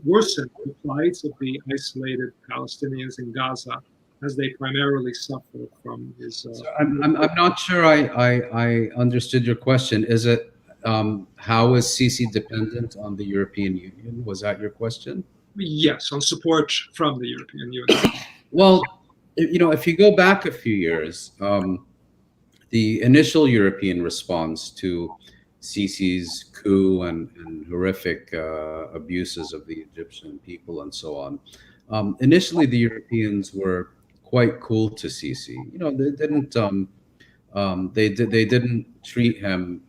worsen the plight of the isolated Palestinians in Gaza, as they primarily suffer from his... I'm not sure I understood your question. Is it how is Sisi dependent on the European Union? Was that your question? Yes, on support from the European Union. Well, if you go back a few years, the initial European response to Sisi's coup and horrific abuses of the Egyptian people and so on, initially the Europeans were quite cool to Sisi. They didn't treat him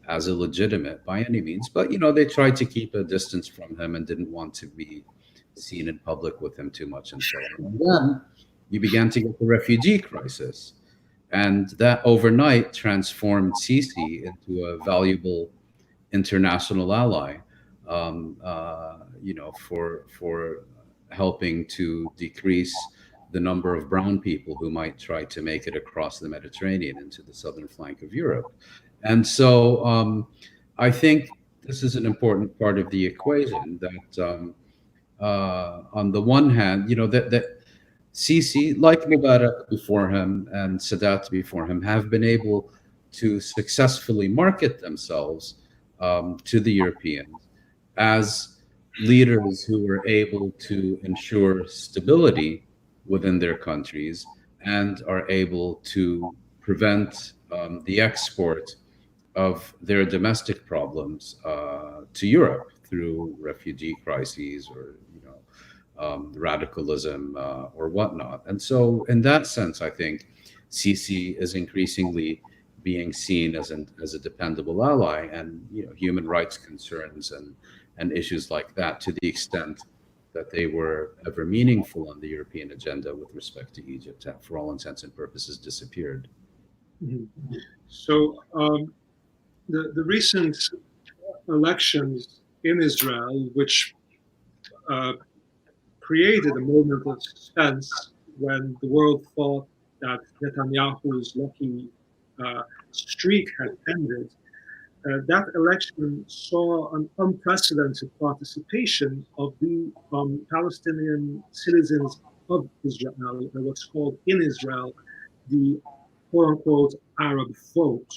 as illegitimate by any means, but they tried to keep a distance from him and didn't want to be seen in public with him too much and so on. And then you began to get the refugee crisis, And that overnight transformed Sisi into a valuable international ally, for helping to decrease the number of brown people who might try to make it across the Mediterranean into the southern flank of Europe. And so I think this is an important part of the equation that, on the one hand, that Sisi, like Mubarak before him and Sadat before him, have been able to successfully market themselves to the Europeans as leaders who were able to ensure stability within their countries and are able to prevent the export of their domestic problems to Europe through refugee crises or radicalism or whatnot. And so, in that sense, I think Sisi is increasingly being seen as a dependable ally, and human rights concerns and issues like that, to the extent that they were ever meaningful on the European agenda with respect to Egypt, have, for all intents and purposes, disappeared. Mm-hmm. So the recent elections in Israel, which created a moment of suspense when the world thought that Netanyahu's lucky streak had ended. That election saw an unprecedented participation of the Palestinian citizens of Israel, what's called in Israel the quote-unquote Arab vote.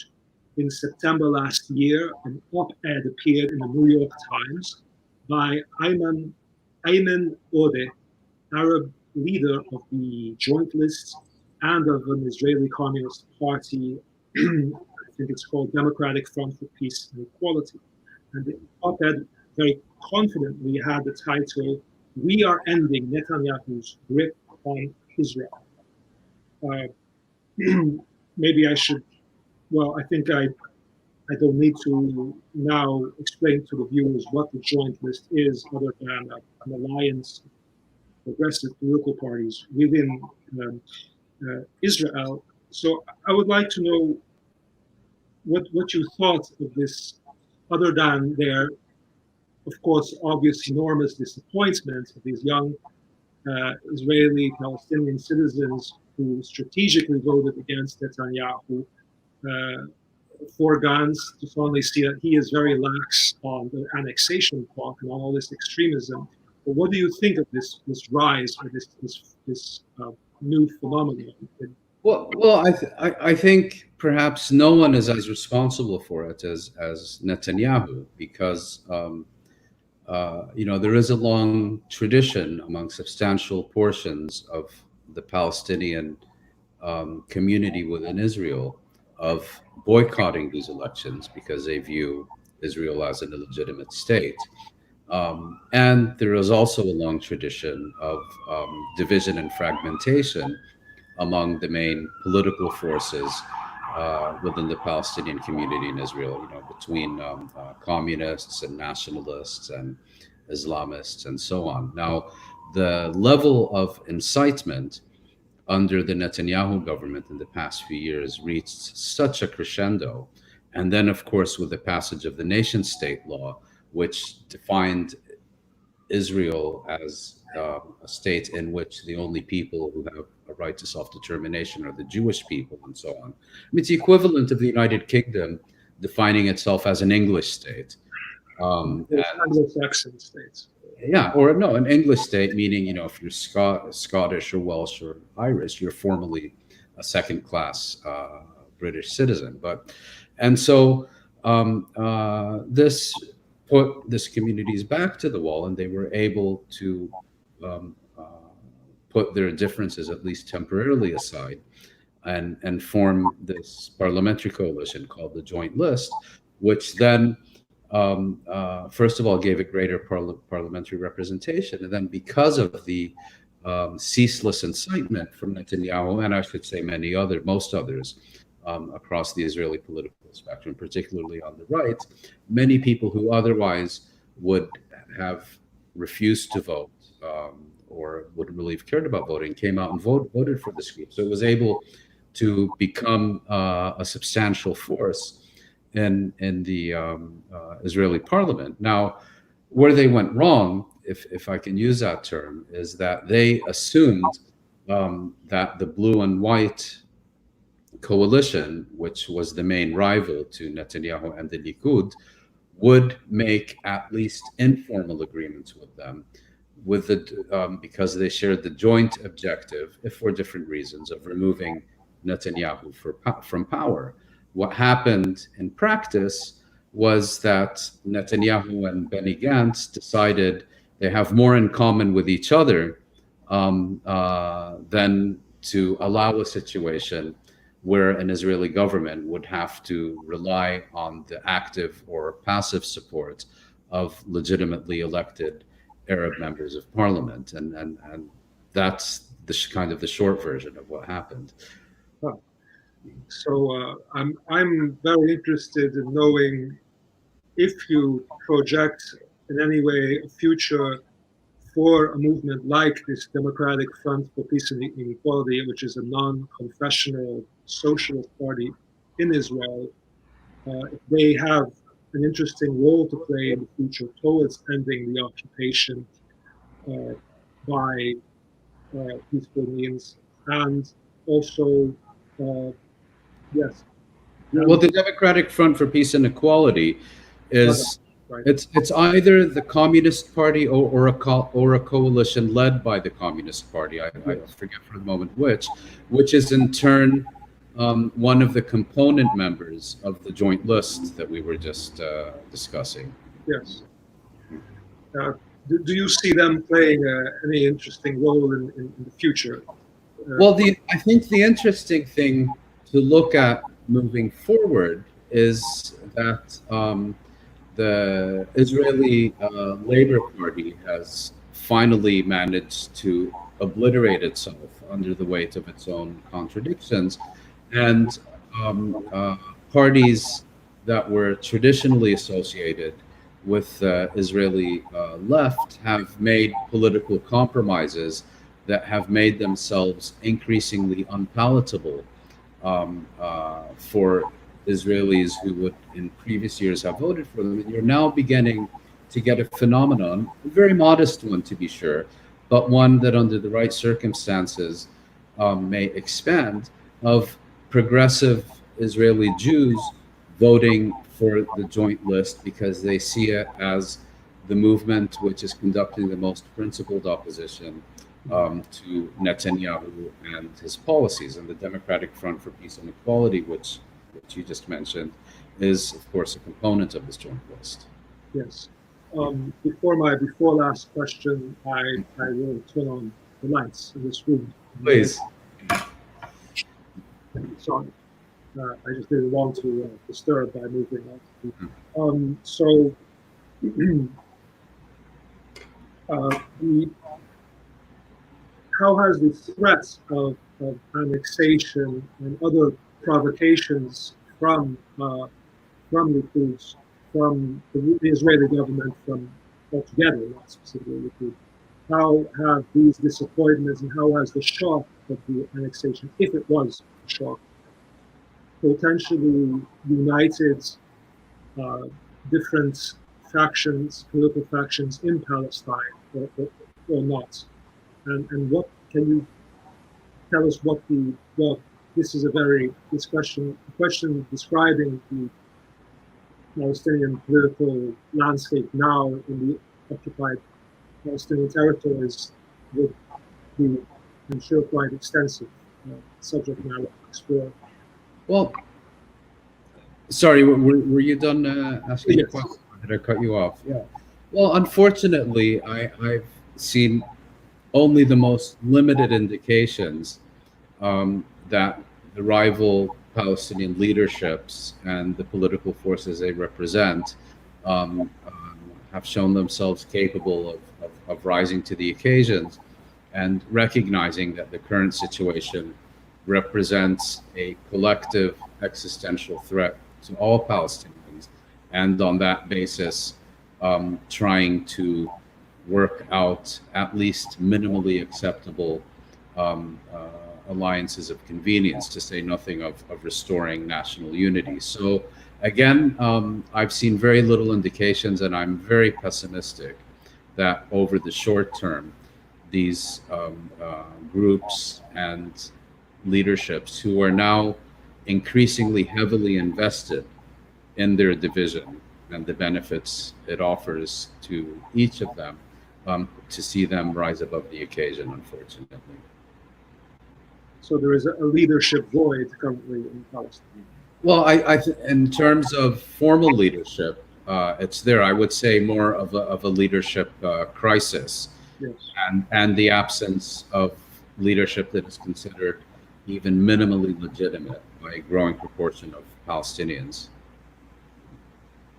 In September last year, an op-ed appeared in the New York Times by Ayman Odeh, Arab leader of the Joint List and of an Israeli Communist Party, I think it's called Democratic Front for Peace and Equality. And the op-ed very confidently had the title, "We are ending Netanyahu's grip on Israel." Maybe I should, I think I don't need to now explain to the viewers what the Joint List is, other than an alliance of progressive political parties within Israel. So I would like to know what you thought of this, other than their, of course, obvious enormous disappointment of these young Israeli Palestinian citizens who strategically voted against Netanyahu for Gantz, to finally see that he is very lax on the annexation talk and all this extremism. But what do you think of this rise, or this new phenomenon? Well, I think perhaps no one is as responsible for it as Netanyahu, because there is a long tradition among substantial portions of the Palestinian community within Israel of boycotting these elections because they view Israel as an illegitimate state. And there is also a long tradition of division and fragmentation among the main political forces within the Palestinian community in Israel, between communists and nationalists and Islamists and so on. Now, the level of incitement under the Netanyahu government in the past few years reached such a crescendo. And then, of course, with the passage of the nation state law, which defined Israel as a state in which the only people who have a right to self-determination are the Jewish people, and so on. I mean, it's the equivalent of the United Kingdom defining itself as an English state. Anglo-Saxon states. Yeah, or no, an English state, meaning, if you're Scottish or Welsh or Irish, you're formally a second-class British citizen. And so this put this communities back to the wall, and they were able to put their differences, at least temporarily, aside and form this parliamentary coalition called the Joint List, which then first of all gave it greater parliamentary representation, and then because of the ceaseless incitement from Netanyahu, and I should say most others across the Israeli political spectrum, particularly on the right, many people who otherwise would have refused to vote or wouldn't really have cared about voting came out and voted for this group. So it was able to become a substantial force in the Israeli parliament. Now, where they went wrong, if I can use that term, is that they assumed that the blue and white coalition, which was the main rival to Netanyahu and the Likud, would make at least informal agreements with them, because they shared the joint objective, if for different reasons, of removing Netanyahu from power. What happened in practice was that Netanyahu and Benny Gantz decided they have more in common with each other than to allow a situation where an Israeli government would have to rely on the active or passive support of legitimately elected Arab members of parliament. And that's kind of the short version of what happened. So I'm very interested in knowing if you project in any way a future for a movement like this Democratic Front for Peace and Equality, which is a non-confessional socialist party in Israel, if they have an interesting role to play in the future towards ending the occupation by peaceful means, and also, yes. Well, the Democratic Front for Peace and Equality is right. It's either the Communist Party or a coalition led by the Communist Party. I forget for the moment which is in turn one of the component members of the joint list that we were just discussing. Yes. Do you see them playing any interesting role in the future? Well, I think the interesting thing to look at moving forward is that the Israeli Labor Party has finally managed to obliterate itself under the weight of its own contradictions, and parties that were traditionally associated with Israeli left have made political compromises that have made themselves increasingly unpalatable for Israelis who would in previous years have voted for them. And you're now beginning to get a phenomenon, a very modest one to be sure, but one that under the right circumstances may expand, of progressive Israeli Jews voting for the joint list because they see it as the movement which is conducting the most principled opposition to Netanyahu and his policies. And the Democratic Front for Peace and Equality, which you just mentioned, is of course a component of this joint list. Yes. Before last question, I will turn on the lights in this room. Please. Sorry, I just didn't want to disturb by moving on. So how has the threat of annexation and other provocations from Likud, from the Israeli government, from altogether, not specifically Likud, how have these disappointments and how has the shock of the annexation, if it was a shock, potentially united different factions, political factions in Palestine, or not? And what can you tell us? This is a very question describing the Palestinian political landscape now in the occupied Palestinian territories would be, I'm sure, quite extensive subject matter to explore. Well, sorry, were you done asking Yes. a question? Did I cut you off? Yeah. Well, unfortunately, I've seen only the most limited indications that the rival Palestinian leaderships and the political forces they represent have shown themselves capable of rising to the occasions and recognizing that the current situation represents a collective existential threat to all Palestinians, and on that basis trying to work out at least minimally acceptable alliances of convenience, to say nothing of restoring national unity. So again, I've seen very little indications, and I'm very pessimistic that over the short term, these groups and leaderships who are now increasingly heavily invested in their division and the benefits it offers to each of them, to see them rise above the occasion, unfortunately. So there is a leadership void currently in Palestine. Well, in terms of formal leadership, it's there. I would say more of a leadership crisis, yes, and the absence of leadership that is considered even minimally legitimate by a growing proportion of Palestinians.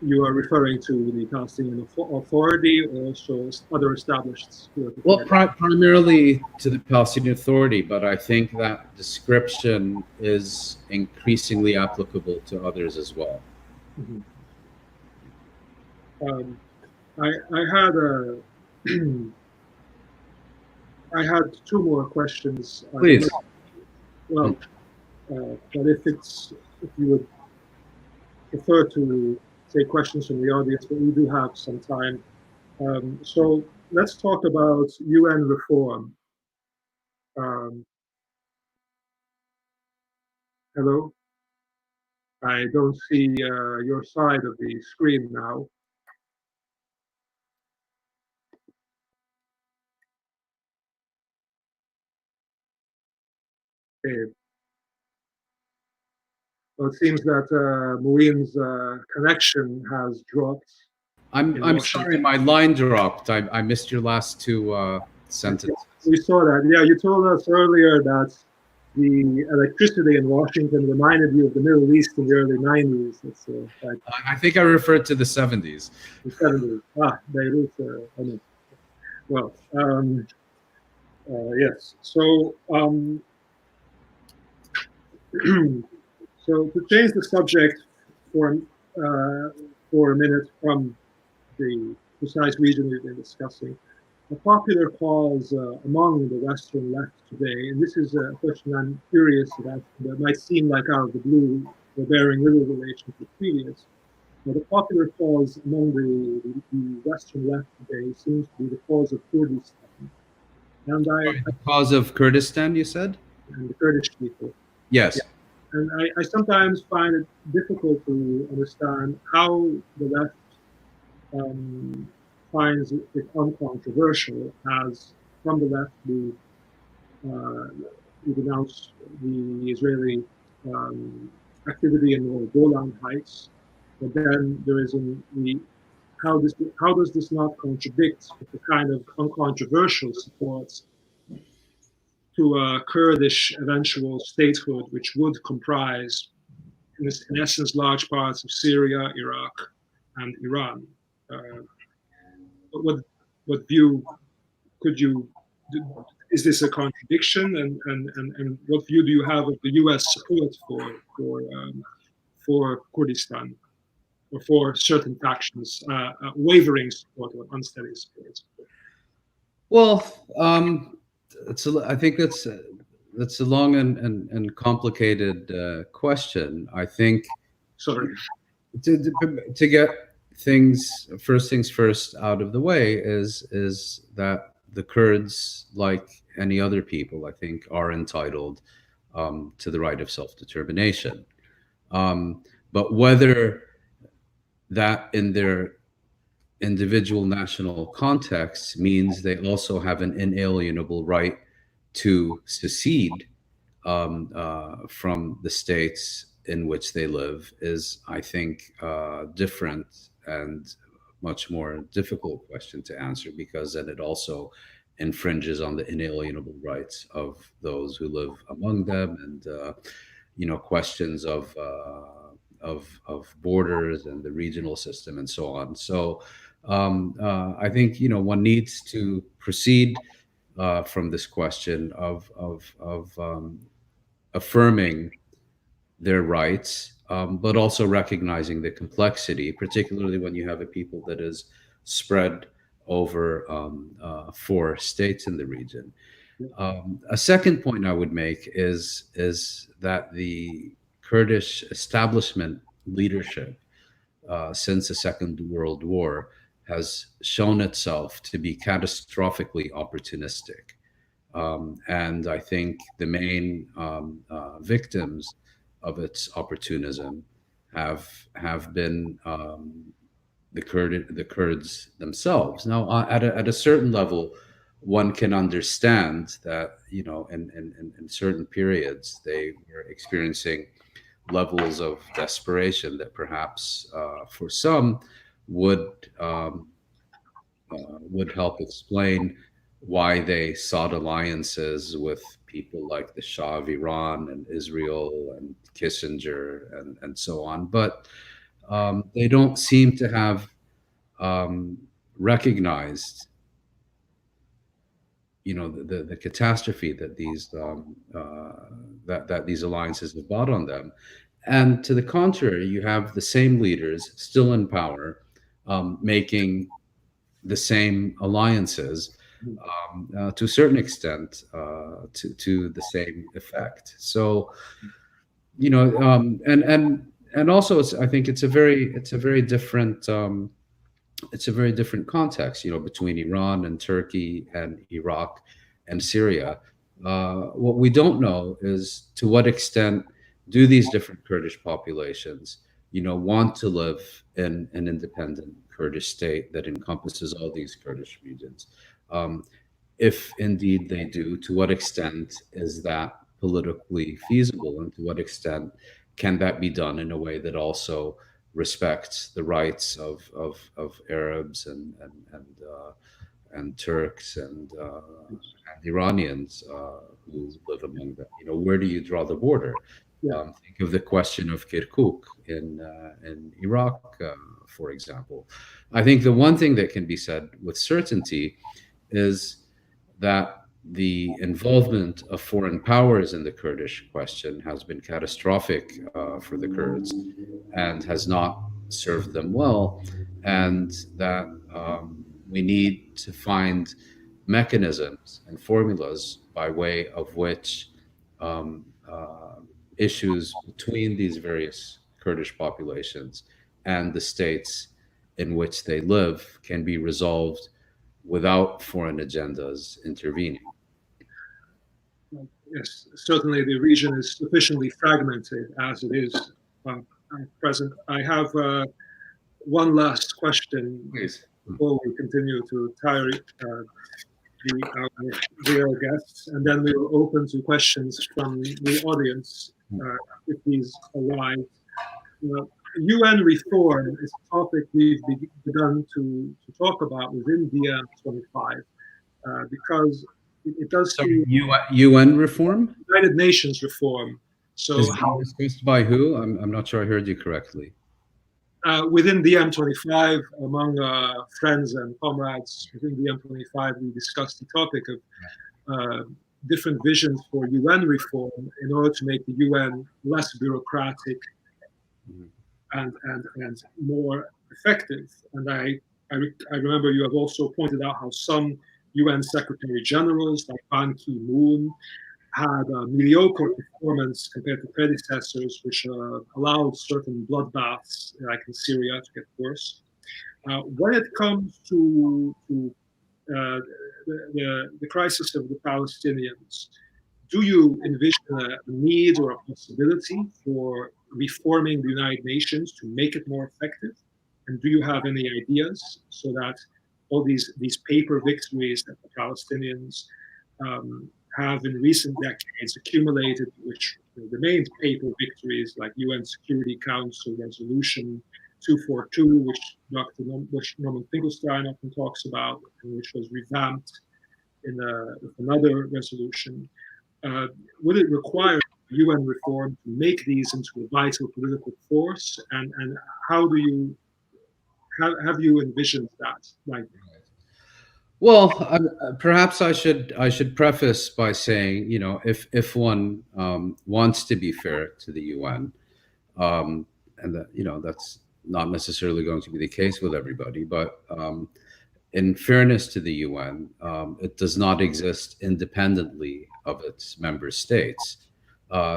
You are referring to the Palestinian Authority or also other established security? Well, primarily to the Palestinian Authority, but I think that description is increasingly applicable to others as well. Mm-hmm. I had two more questions. Please. Well, but if you would prefer to take questions from the audience, but we do have some time. So let's talk about UN reform. Hello? I don't see your side of the screen now. Okay. Well, it seems that Mouin's connection has dropped. I'm sorry, my line dropped. I missed your last two sentences. We saw that. Yeah, you told us earlier that the electricity in Washington reminded you of the Middle East in the early 90s. I think I referred to the 70s. The 70s. Beirut. Well, yes. So, so to change the subject for a minute from the precise region we've been discussing, a popular cause among the Western left today, and this is a question I'm curious about, that might seem like out of the blue, or bearing little relation to previous, but the popular cause among the Western left today seems to be the cause of Kurdistan. And the cause of Kurdistan, you said? And the Kurdish people. Yes. Yeah. And I sometimes find it difficult to understand how the left finds it uncontroversial, as from the left we denounce the Israeli activity in the Golan Heights, but then there is how does this not contradict with the kind of uncontroversial support to a Kurdish eventual statehood, which would comprise, in essence, large parts of Syria, Iraq, and Iran? What view could you? Is this a contradiction? And what view do you have of the U.S. support for Kurdistan, or for certain factions, wavering support or unsteady support? Well, I think that's a long and complicated question. I think. Sorry. To get first things first out of the way is that the Kurds, like any other people, I think, are entitled to the right of self-determination. But whether that in their individual national context means they also have an inalienable right to secede from the states in which they live is, I think, different and much more difficult question to answer, because then it also infringes on the inalienable rights of those who live among them, and questions of borders and the regional system and so on. So I think one needs to proceed from this question of affirming their rights, but also recognizing the complexity, particularly when you have a people that is spread over 4 states in the region. A second point I would make is that the Kurdish establishment leadership since the Second World War has shown itself to be catastrophically opportunistic. And I think the main victims of its opportunism have been the Kurds themselves. Now, at a certain level, one can understand that in certain periods they were experiencing levels of desperation that perhaps for some would help explain why they sought alliances with people like the Shah of Iran and Israel and Kissinger and so on. But they don't seem to have recognized, the catastrophe that these that these alliances have brought on them. And to the contrary, you have the same leaders still in power, making the same alliances to a certain extent to the same effect. So, and also I think it's a very different context, between Iran and Turkey and Iraq and Syria. What we don't know is to what extent do these different Kurdish populations, want to live in an independent Kurdish state that encompasses all these Kurdish regions. If indeed they do, to what extent is that politically feasible, and to what extent can that be done in a way that also respects the rights of Arabs and Turks and Iranians who live among them? Where do you draw the border? Think of the question of Kirkuk in Iraq, for example. I think the one thing that can be said with certainty is that the involvement of foreign powers in the Kurdish question has been catastrophic for the Kurds and has not served them well, and that we need to find mechanisms and formulas by way of which issues between these various Kurdish populations and the states in which they live can be resolved without foreign agendas intervening. Yes, certainly the region is sufficiently fragmented as it is at present. I have one last question. Please. Before we continue to tire our dear guests, and then we will open to questions from the audience if these arise. UN reform is a topic we've begun to talk about within DiEM25 because it does seem UN reform? United Nations reform. So is discussed by who? I'm not sure I heard you correctly. Within DiEM25, among friends and comrades within DiEM25, we discussed the topic of different visions for UN reform in order to make the UN less bureaucratic and more effective. And I remember you have also pointed out how some UN Secretary Generals like Ban Ki-moon had a mediocre performance compared to predecessors, which allowed certain bloodbaths, like in Syria, to get worse. When it comes to the crisis of the Palestinians, do you envision a need or a possibility for reforming the United Nations to make it more effective? And do you have any ideas so that all these paper victories that the Palestinians have in recent decades accumulated, which the main paper victories like UN Security Council Resolution 242, which Norman Finkelstein often talks about, and which was revamped in another resolution. Would it require UN reform to make these into a vital political force? And how do you have you envisioned that? Like, well, perhaps I should preface by saying, if one wants to be fair to the UN, and that that's not necessarily going to be the case with everybody, but in fairness to the UN, it does not exist independently of its member states.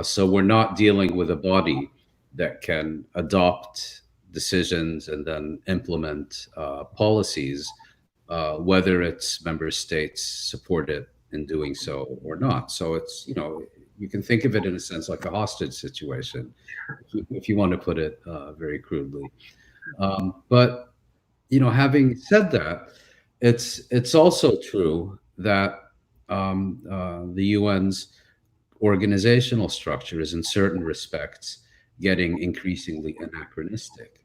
So we're not dealing with a body that can adopt decisions and then implement policies, whether its member states support it in doing so or not. So it's, you can think of it in a sense like a hostage situation, if you want to put it very crudely. But having said that, it's also true that the UN's organizational structure is, in certain respects, getting increasingly anachronistic.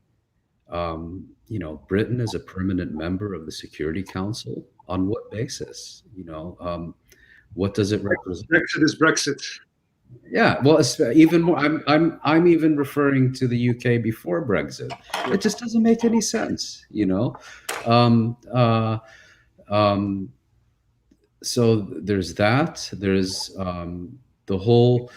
Britain is a permanent member of the Security Council. On what basis? What does it represent? Brexit is Brexit. Yeah, well, even more. I'm even referring to the UK before Brexit. It just doesn't make any sense, So there's that. There's the whole,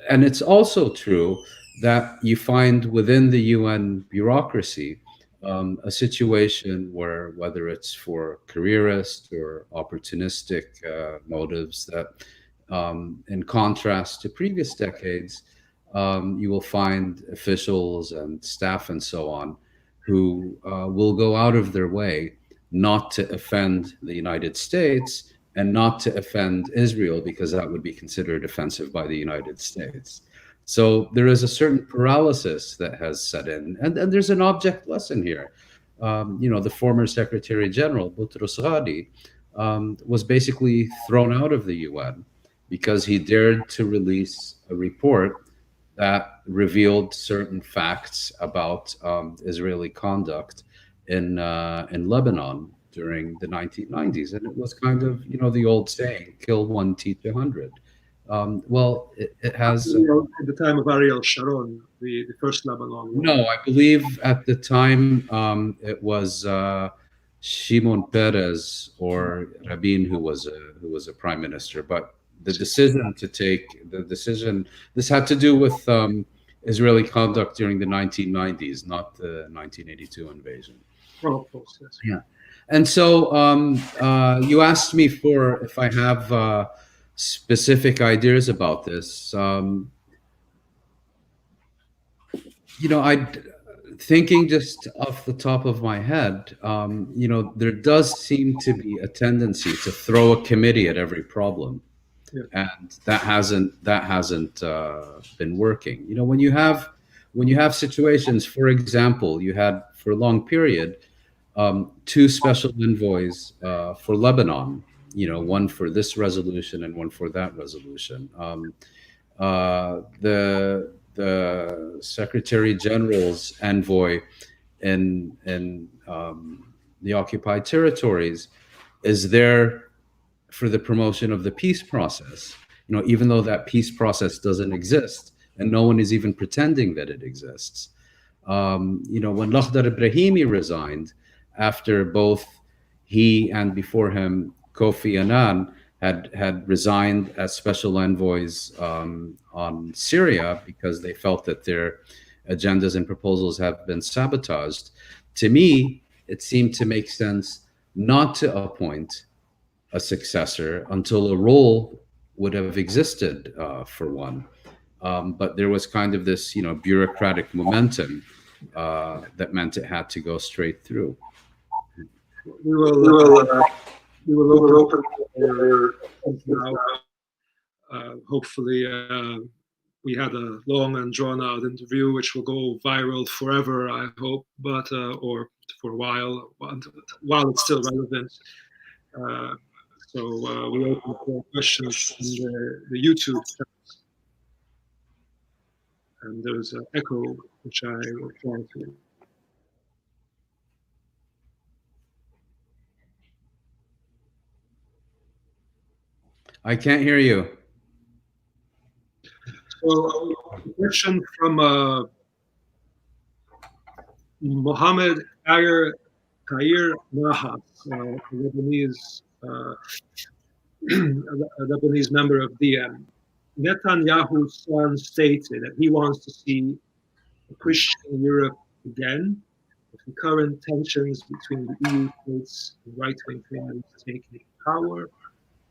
and it's also true that you find within the UN bureaucracy a situation where, whether it's for careerist or opportunistic motives, that in contrast to previous decades, you will find officials and staff and so on who will go out of their way not to offend the United States and not to offend Israel, because that would be considered offensive by the United States. So there is a certain paralysis that has set in, and there's an object lesson here. The former Secretary General, Boutros Ghali, was basically thrown out of the UN because he dared to release a report that revealed certain facts about Israeli conduct in Lebanon during the 1990s. And it was kind of, the old saying, kill one, teach 100. Well, it has... At the time of Ariel Sharon, the first Lebanon war. No, I believe at the time it was Shimon Peres or Rabin who was a prime minister. But the decision, this had to do with Israeli conduct during the 1990s, not the 1982 invasion. Oh, of course, yes. Yeah. And so you asked me if I have specific ideas about this. Thinking just off the top of my head, there does seem to be a tendency to throw a committee at every problem. Yeah. And that hasn't been working. When you have situations, for example, you had for a long period two special envoys for Lebanon, one for this resolution and one for that resolution. The Secretary General's envoy in the occupied territories is there for the promotion of the peace process, even though that peace process doesn't exist and no one is even pretending that it exists. When Lakhdar Ibrahimi resigned, after both he and before him Kofi Annan had resigned as special envoys on Syria because they felt that their agendas and proposals have been sabotaged, to me, it seemed to make sense not to appoint a successor until a role would have existed for one. But there was kind of this, bureaucratic momentum that meant it had to go straight through. We will open now. Hopefully, we had a long and drawn-out interview, which will go viral forever, I hope, but or for a while it's still relevant. So we open for questions in the YouTube chat. And there's an echo, which I will try to. I can't hear you. So, a question from Mohammed Tahir Nahas, a Lebanese member of DiEM. Netanyahu's son stated that he wants to see a Christian Europe again, with the current tensions between the EU states and right-wing claimants taking power.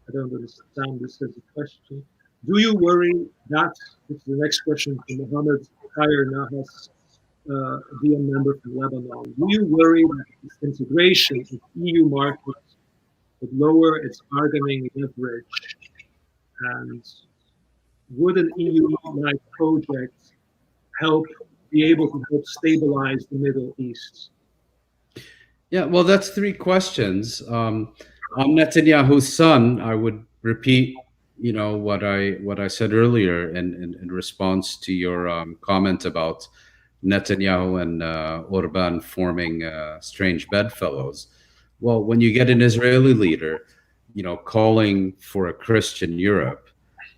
I don't understand this as a question. Do you worry that, this is the next question from Mohammed Khair Nahas, DiEM member from Lebanon. Do you worry that this integration of EU markets would lower its bargaining leverage? And would an EU-like project be able to help stabilize the Middle East? Yeah, well, that's three questions. On Netanyahu's son, I would repeat, what I said earlier in response to your comment about Netanyahu and Orban forming strange bedfellows. Well, when you get an Israeli leader, calling for a Christian Europe,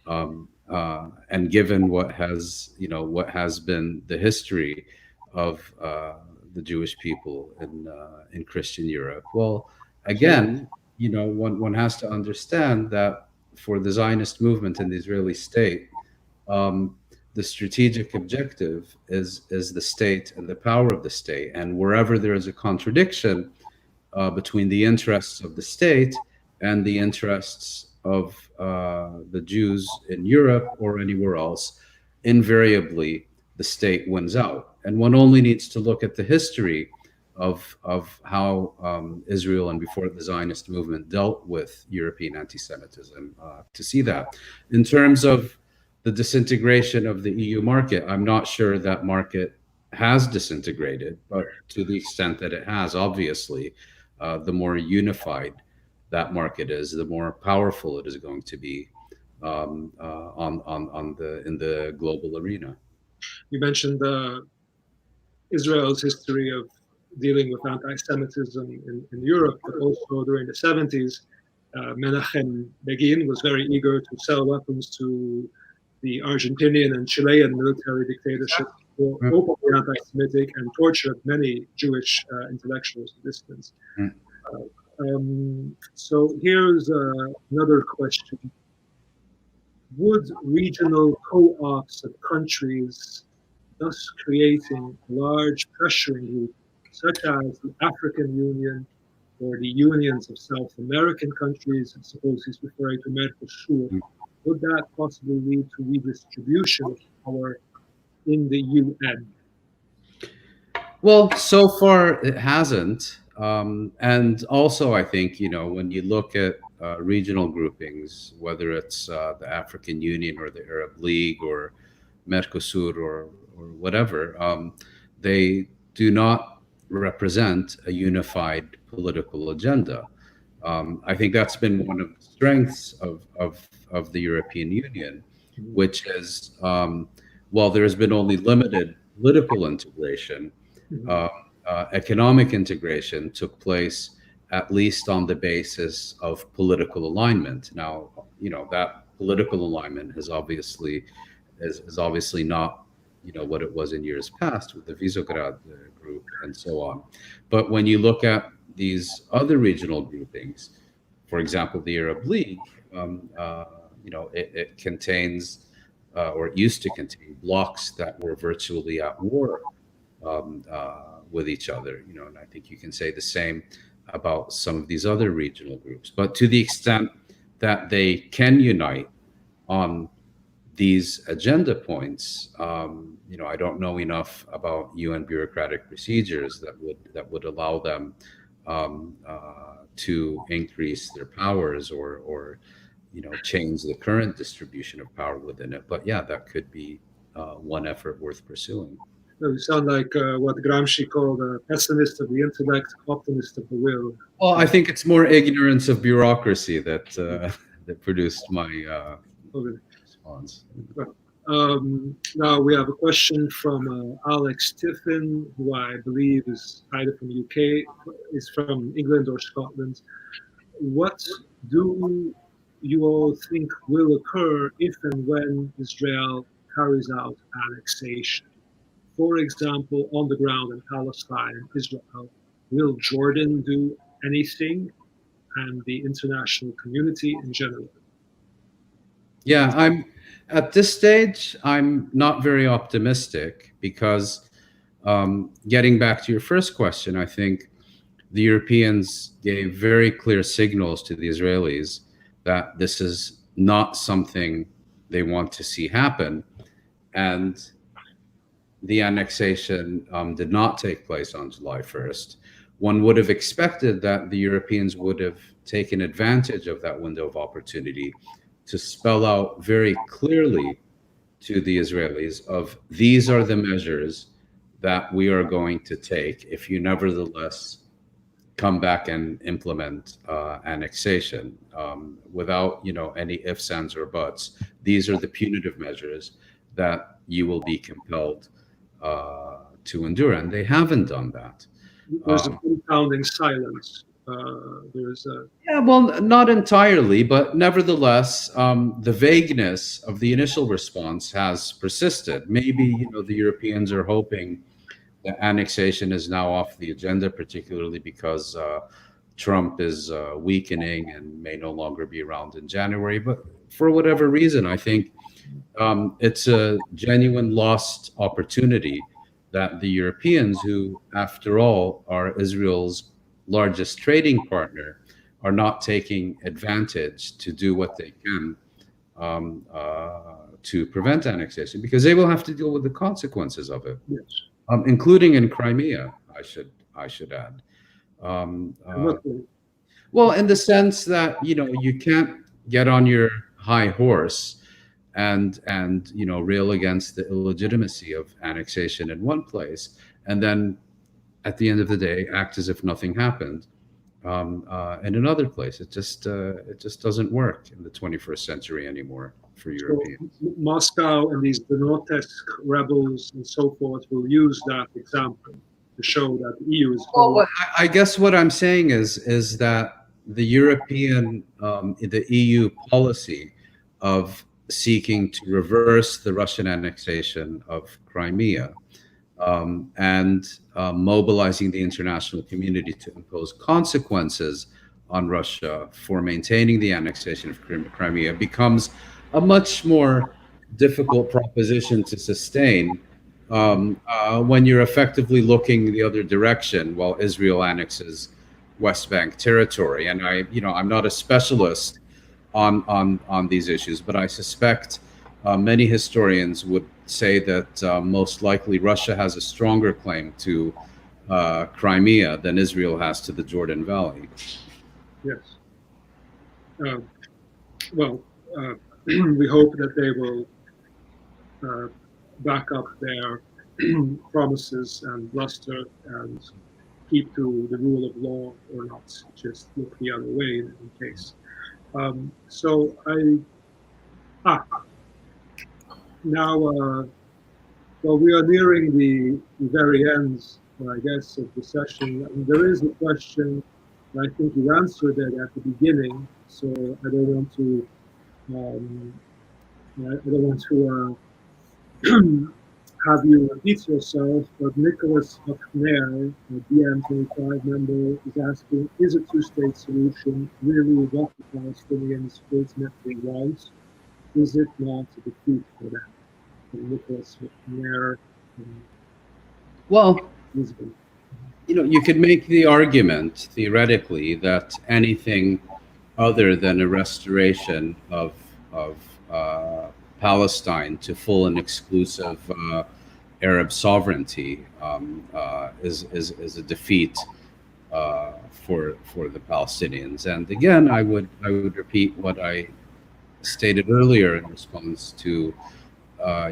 and given what has been the history of the Jewish people in Christian Europe, well, again, one has to understand that for the Zionist movement and the Israeli state, the strategic objective is the state and the power of the state, and wherever there is a contradiction between the interests of the state and the interests of the Jews in Europe or anywhere else, invariably the state wins out. And one only needs to look at the history of how Israel and before the Zionist movement dealt with European anti-Semitism to see that. In terms of the disintegration of the EU market, I'm not sure that market has disintegrated, but to the extent that it has, obviously, the more unified that market is, the more powerful it is going to be in the global arena. You mentioned Israel's history of dealing with anti-Semitism in Europe, but also during the 70s, Menachem Begin was very eager to sell weapons to the Argentinian and Chilean military dictatorships, who were openly anti-Semitic and tortured many Jewish intellectuals and dissidents. So here's another question. Would regional co-ops of countries, thus creating a large pressuring group, such as the African Union or the unions of South American countries, I suppose he's referring to Mercosur, would that possibly lead to redistribution of power in the UN? Well, so far it hasn't. And also, I think, when you look at regional groupings, whether it's the African Union or the Arab League or Mercosur or whatever, they do not represent a unified political agenda. I think that's been one of the strengths of the European Union, which is, while there has been only limited political integration, economic integration took place at least on the basis of political alignment. Now, that political alignment is obviously not, what it was in years past with the Visegrad group and so on. But when you look at these other regional groupings, for example, the Arab League, it contains, or it used to contain, blocs that were virtually at war with each other, and I think you can say the same about some of these other regional groups. But to the extent that they can unite on these agenda points, I don't know enough about UN bureaucratic procedures that would allow them to increase their powers or change the current distribution of power within it. But yeah, that could be one effort worth pursuing. You sound like what Gramsci called a pessimist of the intellect, optimist of the will. Well, I think it's more ignorance of bureaucracy that produced my response. Now we have a question from Alex Tiffin, who I believe is either from UK, is from England or Scotland. What do you all think will occur if and when Israel carries out annexation? For example, on the ground in Palestine and Israel, will Jordan do anything, and the international community in general? Yeah, at this stage, I'm not very optimistic because Getting back to your first question, I think the Europeans gave very clear signals to the Israelis that this is not something they want to see happen. And the annexation did not take place on July 1st. One would have expected that the Europeans would have taken advantage of that window of opportunity to spell out very clearly to the Israelis of these are the measures that we are going to take if you nevertheless come back and implement annexation without any ifs, ands, or buts. These are the punitive measures that you will be compelled to endure, and they haven't done that. There's a confounding silence. Yeah, well, not entirely, but nevertheless, the vagueness of the initial response has persisted. Maybe the Europeans are hoping that annexation is now off the agenda, particularly because Trump is weakening and may no longer be around in January. But for whatever reason, I think it's a genuine lost opportunity that the Europeans, who, after all, are Israel's largest trading partner, are not taking advantage to do what they can to prevent annexation, because they will have to deal with the consequences of it. Yes. Including in Crimea, I should add. Well, in the sense that you can't get on your high horse and rail against the illegitimacy of annexation in one place, and then at the end of the day act as if nothing happened in another place. It just doesn't work in the 21st century anymore for Europeans. So Moscow and these Donetsk rebels and so forth will use that example to show that the EU is. Well, I guess what I'm saying is that the the EU policy of seeking to reverse the Russian annexation of Crimea and mobilizing the international community to impose consequences on Russia for maintaining the annexation of Crimea becomes a much more difficult proposition to sustain when you're effectively looking the other direction while Israel annexes West Bank territory. And I'm not a specialist on these issues, but I suspect many historians would say that most likely Russia has a stronger claim to Crimea than Israel has to the Jordan Valley. Yes. We hope that they will back up their promises and bluster and keep to the rule of law, or not just look the other way in case. We are nearing the very end, I guess, of the session. And there is a question, and I think you answered it at the beginning, so I don't want to have you repeat yourself, but Nicholas Huckner, a DiEM25 member, is asking, is a two-state solution really what the Palestinians ultimately want? Is it not a defeat for them? And Nicholas Huckner. Well, you could make the argument, theoretically, that anything other than a restoration of Palestine to full and exclusive Arab sovereignty is a defeat for the Palestinians. And again, I would repeat what I stated earlier in response to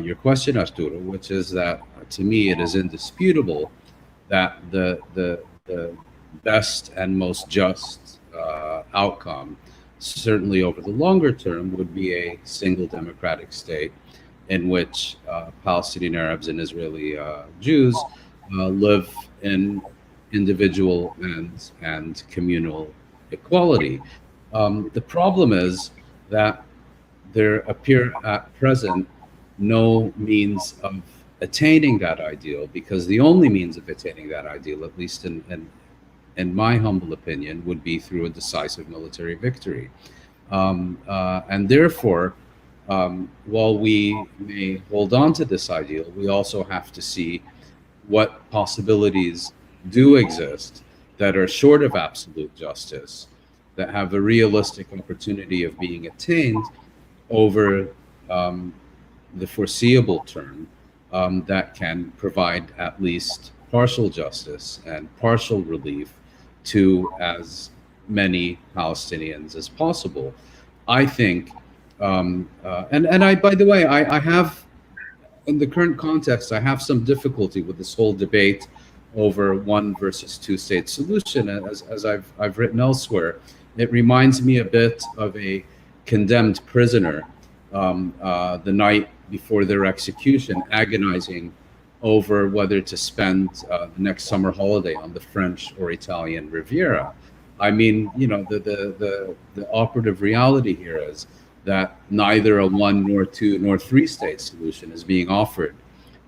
your question, Arturo, which is that to me it is indisputable that the best and most just outcome, certainly over the longer term, would be a single democratic state in which Palestinian Arabs and Israeli Jews live in individual and communal equality. The problem is that there appear at present no means of attaining that ideal, because the only means of attaining that ideal, at least in my humble opinion, would be through a decisive military victory. And therefore, while we may hold on to this ideal, we also have to see what possibilities do exist that are short of absolute justice, that have a realistic opportunity of being attained over the foreseeable term, that can provide at least partial justice and partial relief to as many Palestinians as possible. I think, and I, by the way, I have, in the current context, I have some difficulty with this whole debate over one versus two state solution. As I've written elsewhere, it reminds me a bit of a condemned prisoner the night before their execution, agonizing over whether to spend the next summer holiday on the French or Italian Riviera. I mean, you know, the operative reality here is that neither a one nor two nor three state solution is being offered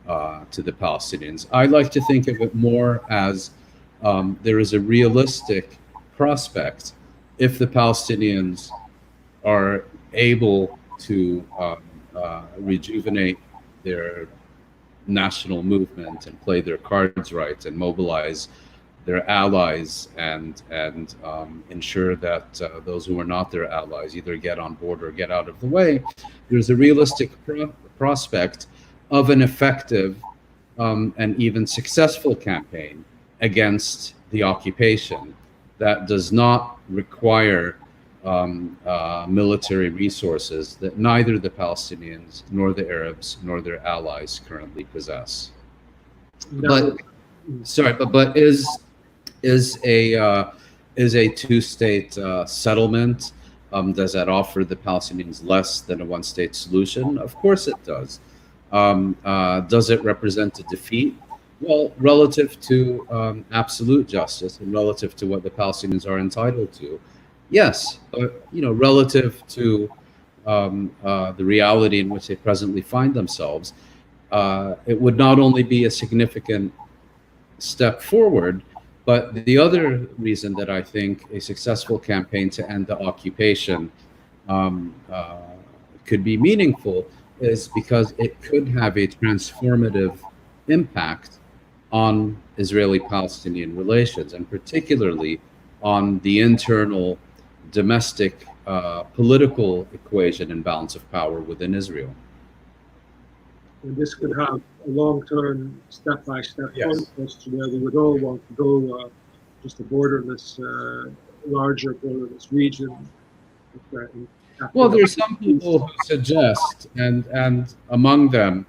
to the Palestinians. I like to think of it more as there is a realistic prospect if the Palestinians are able to rejuvenate their national movement and play their cards right and mobilize their allies and ensure that those who are not their allies either get on board or get out of the way. There's a realistic prospect of an effective and even successful campaign against the occupation that does not require military resources that neither the Palestinians nor the Arabs nor their allies currently possess. No. But is a two-state settlement, does that offer the Palestinians less than a one-state solution? Of course it does. Does it represent a defeat? Well, relative to absolute justice and relative to what the Palestinians are entitled to, yes. You know, relative to the reality in which they presently find themselves, it would not only be a significant step forward, but the other reason that I think a successful campaign to end the occupation could be meaningful is because it could have a transformative impact on Israeli-Palestinian relations, and particularly on the internal domestic political equation and balance of power within Israel. And this could have a long-term, step-by-step Yes. process where we would all want to go just a borderless, larger borderless region. Well, there are some people who suggest, and among them,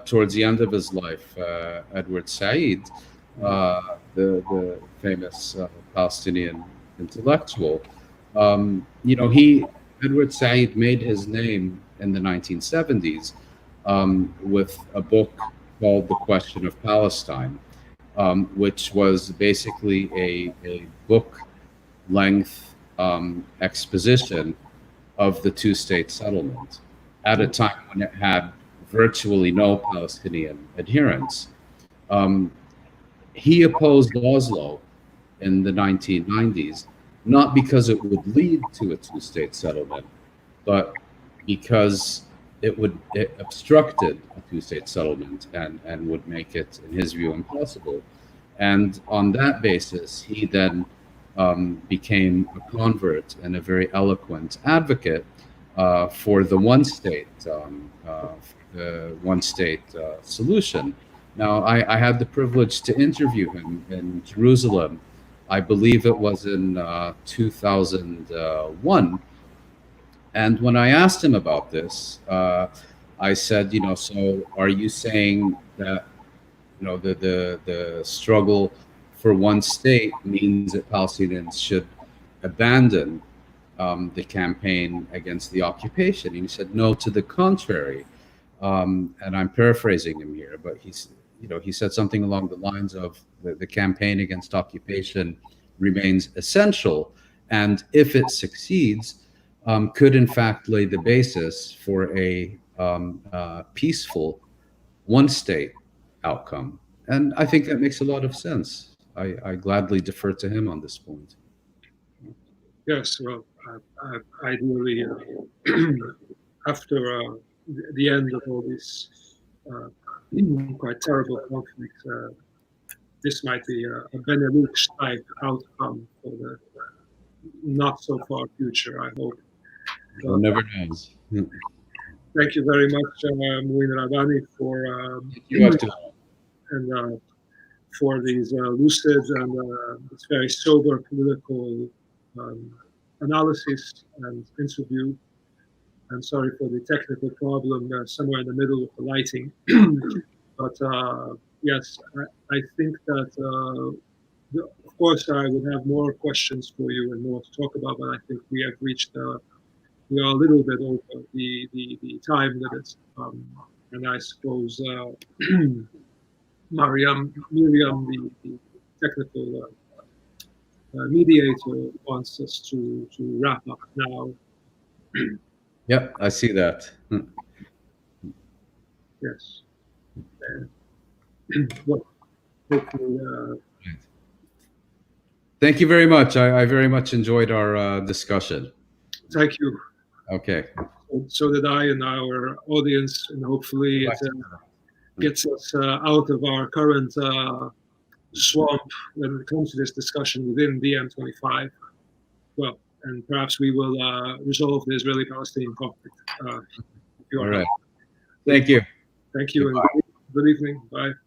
towards the end of his life, Edward Said, the famous Palestinian intellectual, you know, Edward Said made his name in the 1970s with a book called The Question of Palestine, which was basically a book-length exposition of the two-state settlement at a time when it had virtually no Palestinian adherents. He opposed Oslo in the 1990s, not because it would lead to a two-state settlement, but because it obstructed a two-state settlement and would make it, in his view, impossible. And on that basis, he then became a convert and a very eloquent advocate for the one-state solution. Now, I had the privilege to interview him in Jerusalem. I believe it was in 2001. And when I asked him about this, I said, you know, so are you saying that, you know, the struggle for one state means that Palestinians should abandon the campaign against the occupation? And he said, no, to the contrary. And I'm paraphrasing him here, but he said something along the lines of the campaign against occupation remains essential, and if it succeeds, could in fact lay the basis for a peaceful one-state outcome. And I think that makes a lot of sense. I gladly defer to him on this point. Yes, well, ideally, after the end of all these quite terrible conflict, this might be a Benelux type outcome for the not so far future, I hope. One never knows. Thank you very much, Mouin Rabbani, for and for these lucid and this very sober political analysis and interview. I'm sorry for the technical problem somewhere in the middle of the lighting. But yes, I think that, of course, I would have more questions for you and more to talk about, but I think we have reached, we are a little bit over the time limit. And I suppose Miriam, the technical mediator, wants us to wrap up now. Yep, I see that. Yes. Well, hopefully, thank you very much. I very much enjoyed our discussion. Thank you. Okay. So did I and our audience, and hopefully it gets us out of our current swamp when it comes to this discussion within DiEM25. Well, and perhaps we will resolve the Israeli-Palestinian conflict. All right. Thank you. Thank you, and good evening. Bye.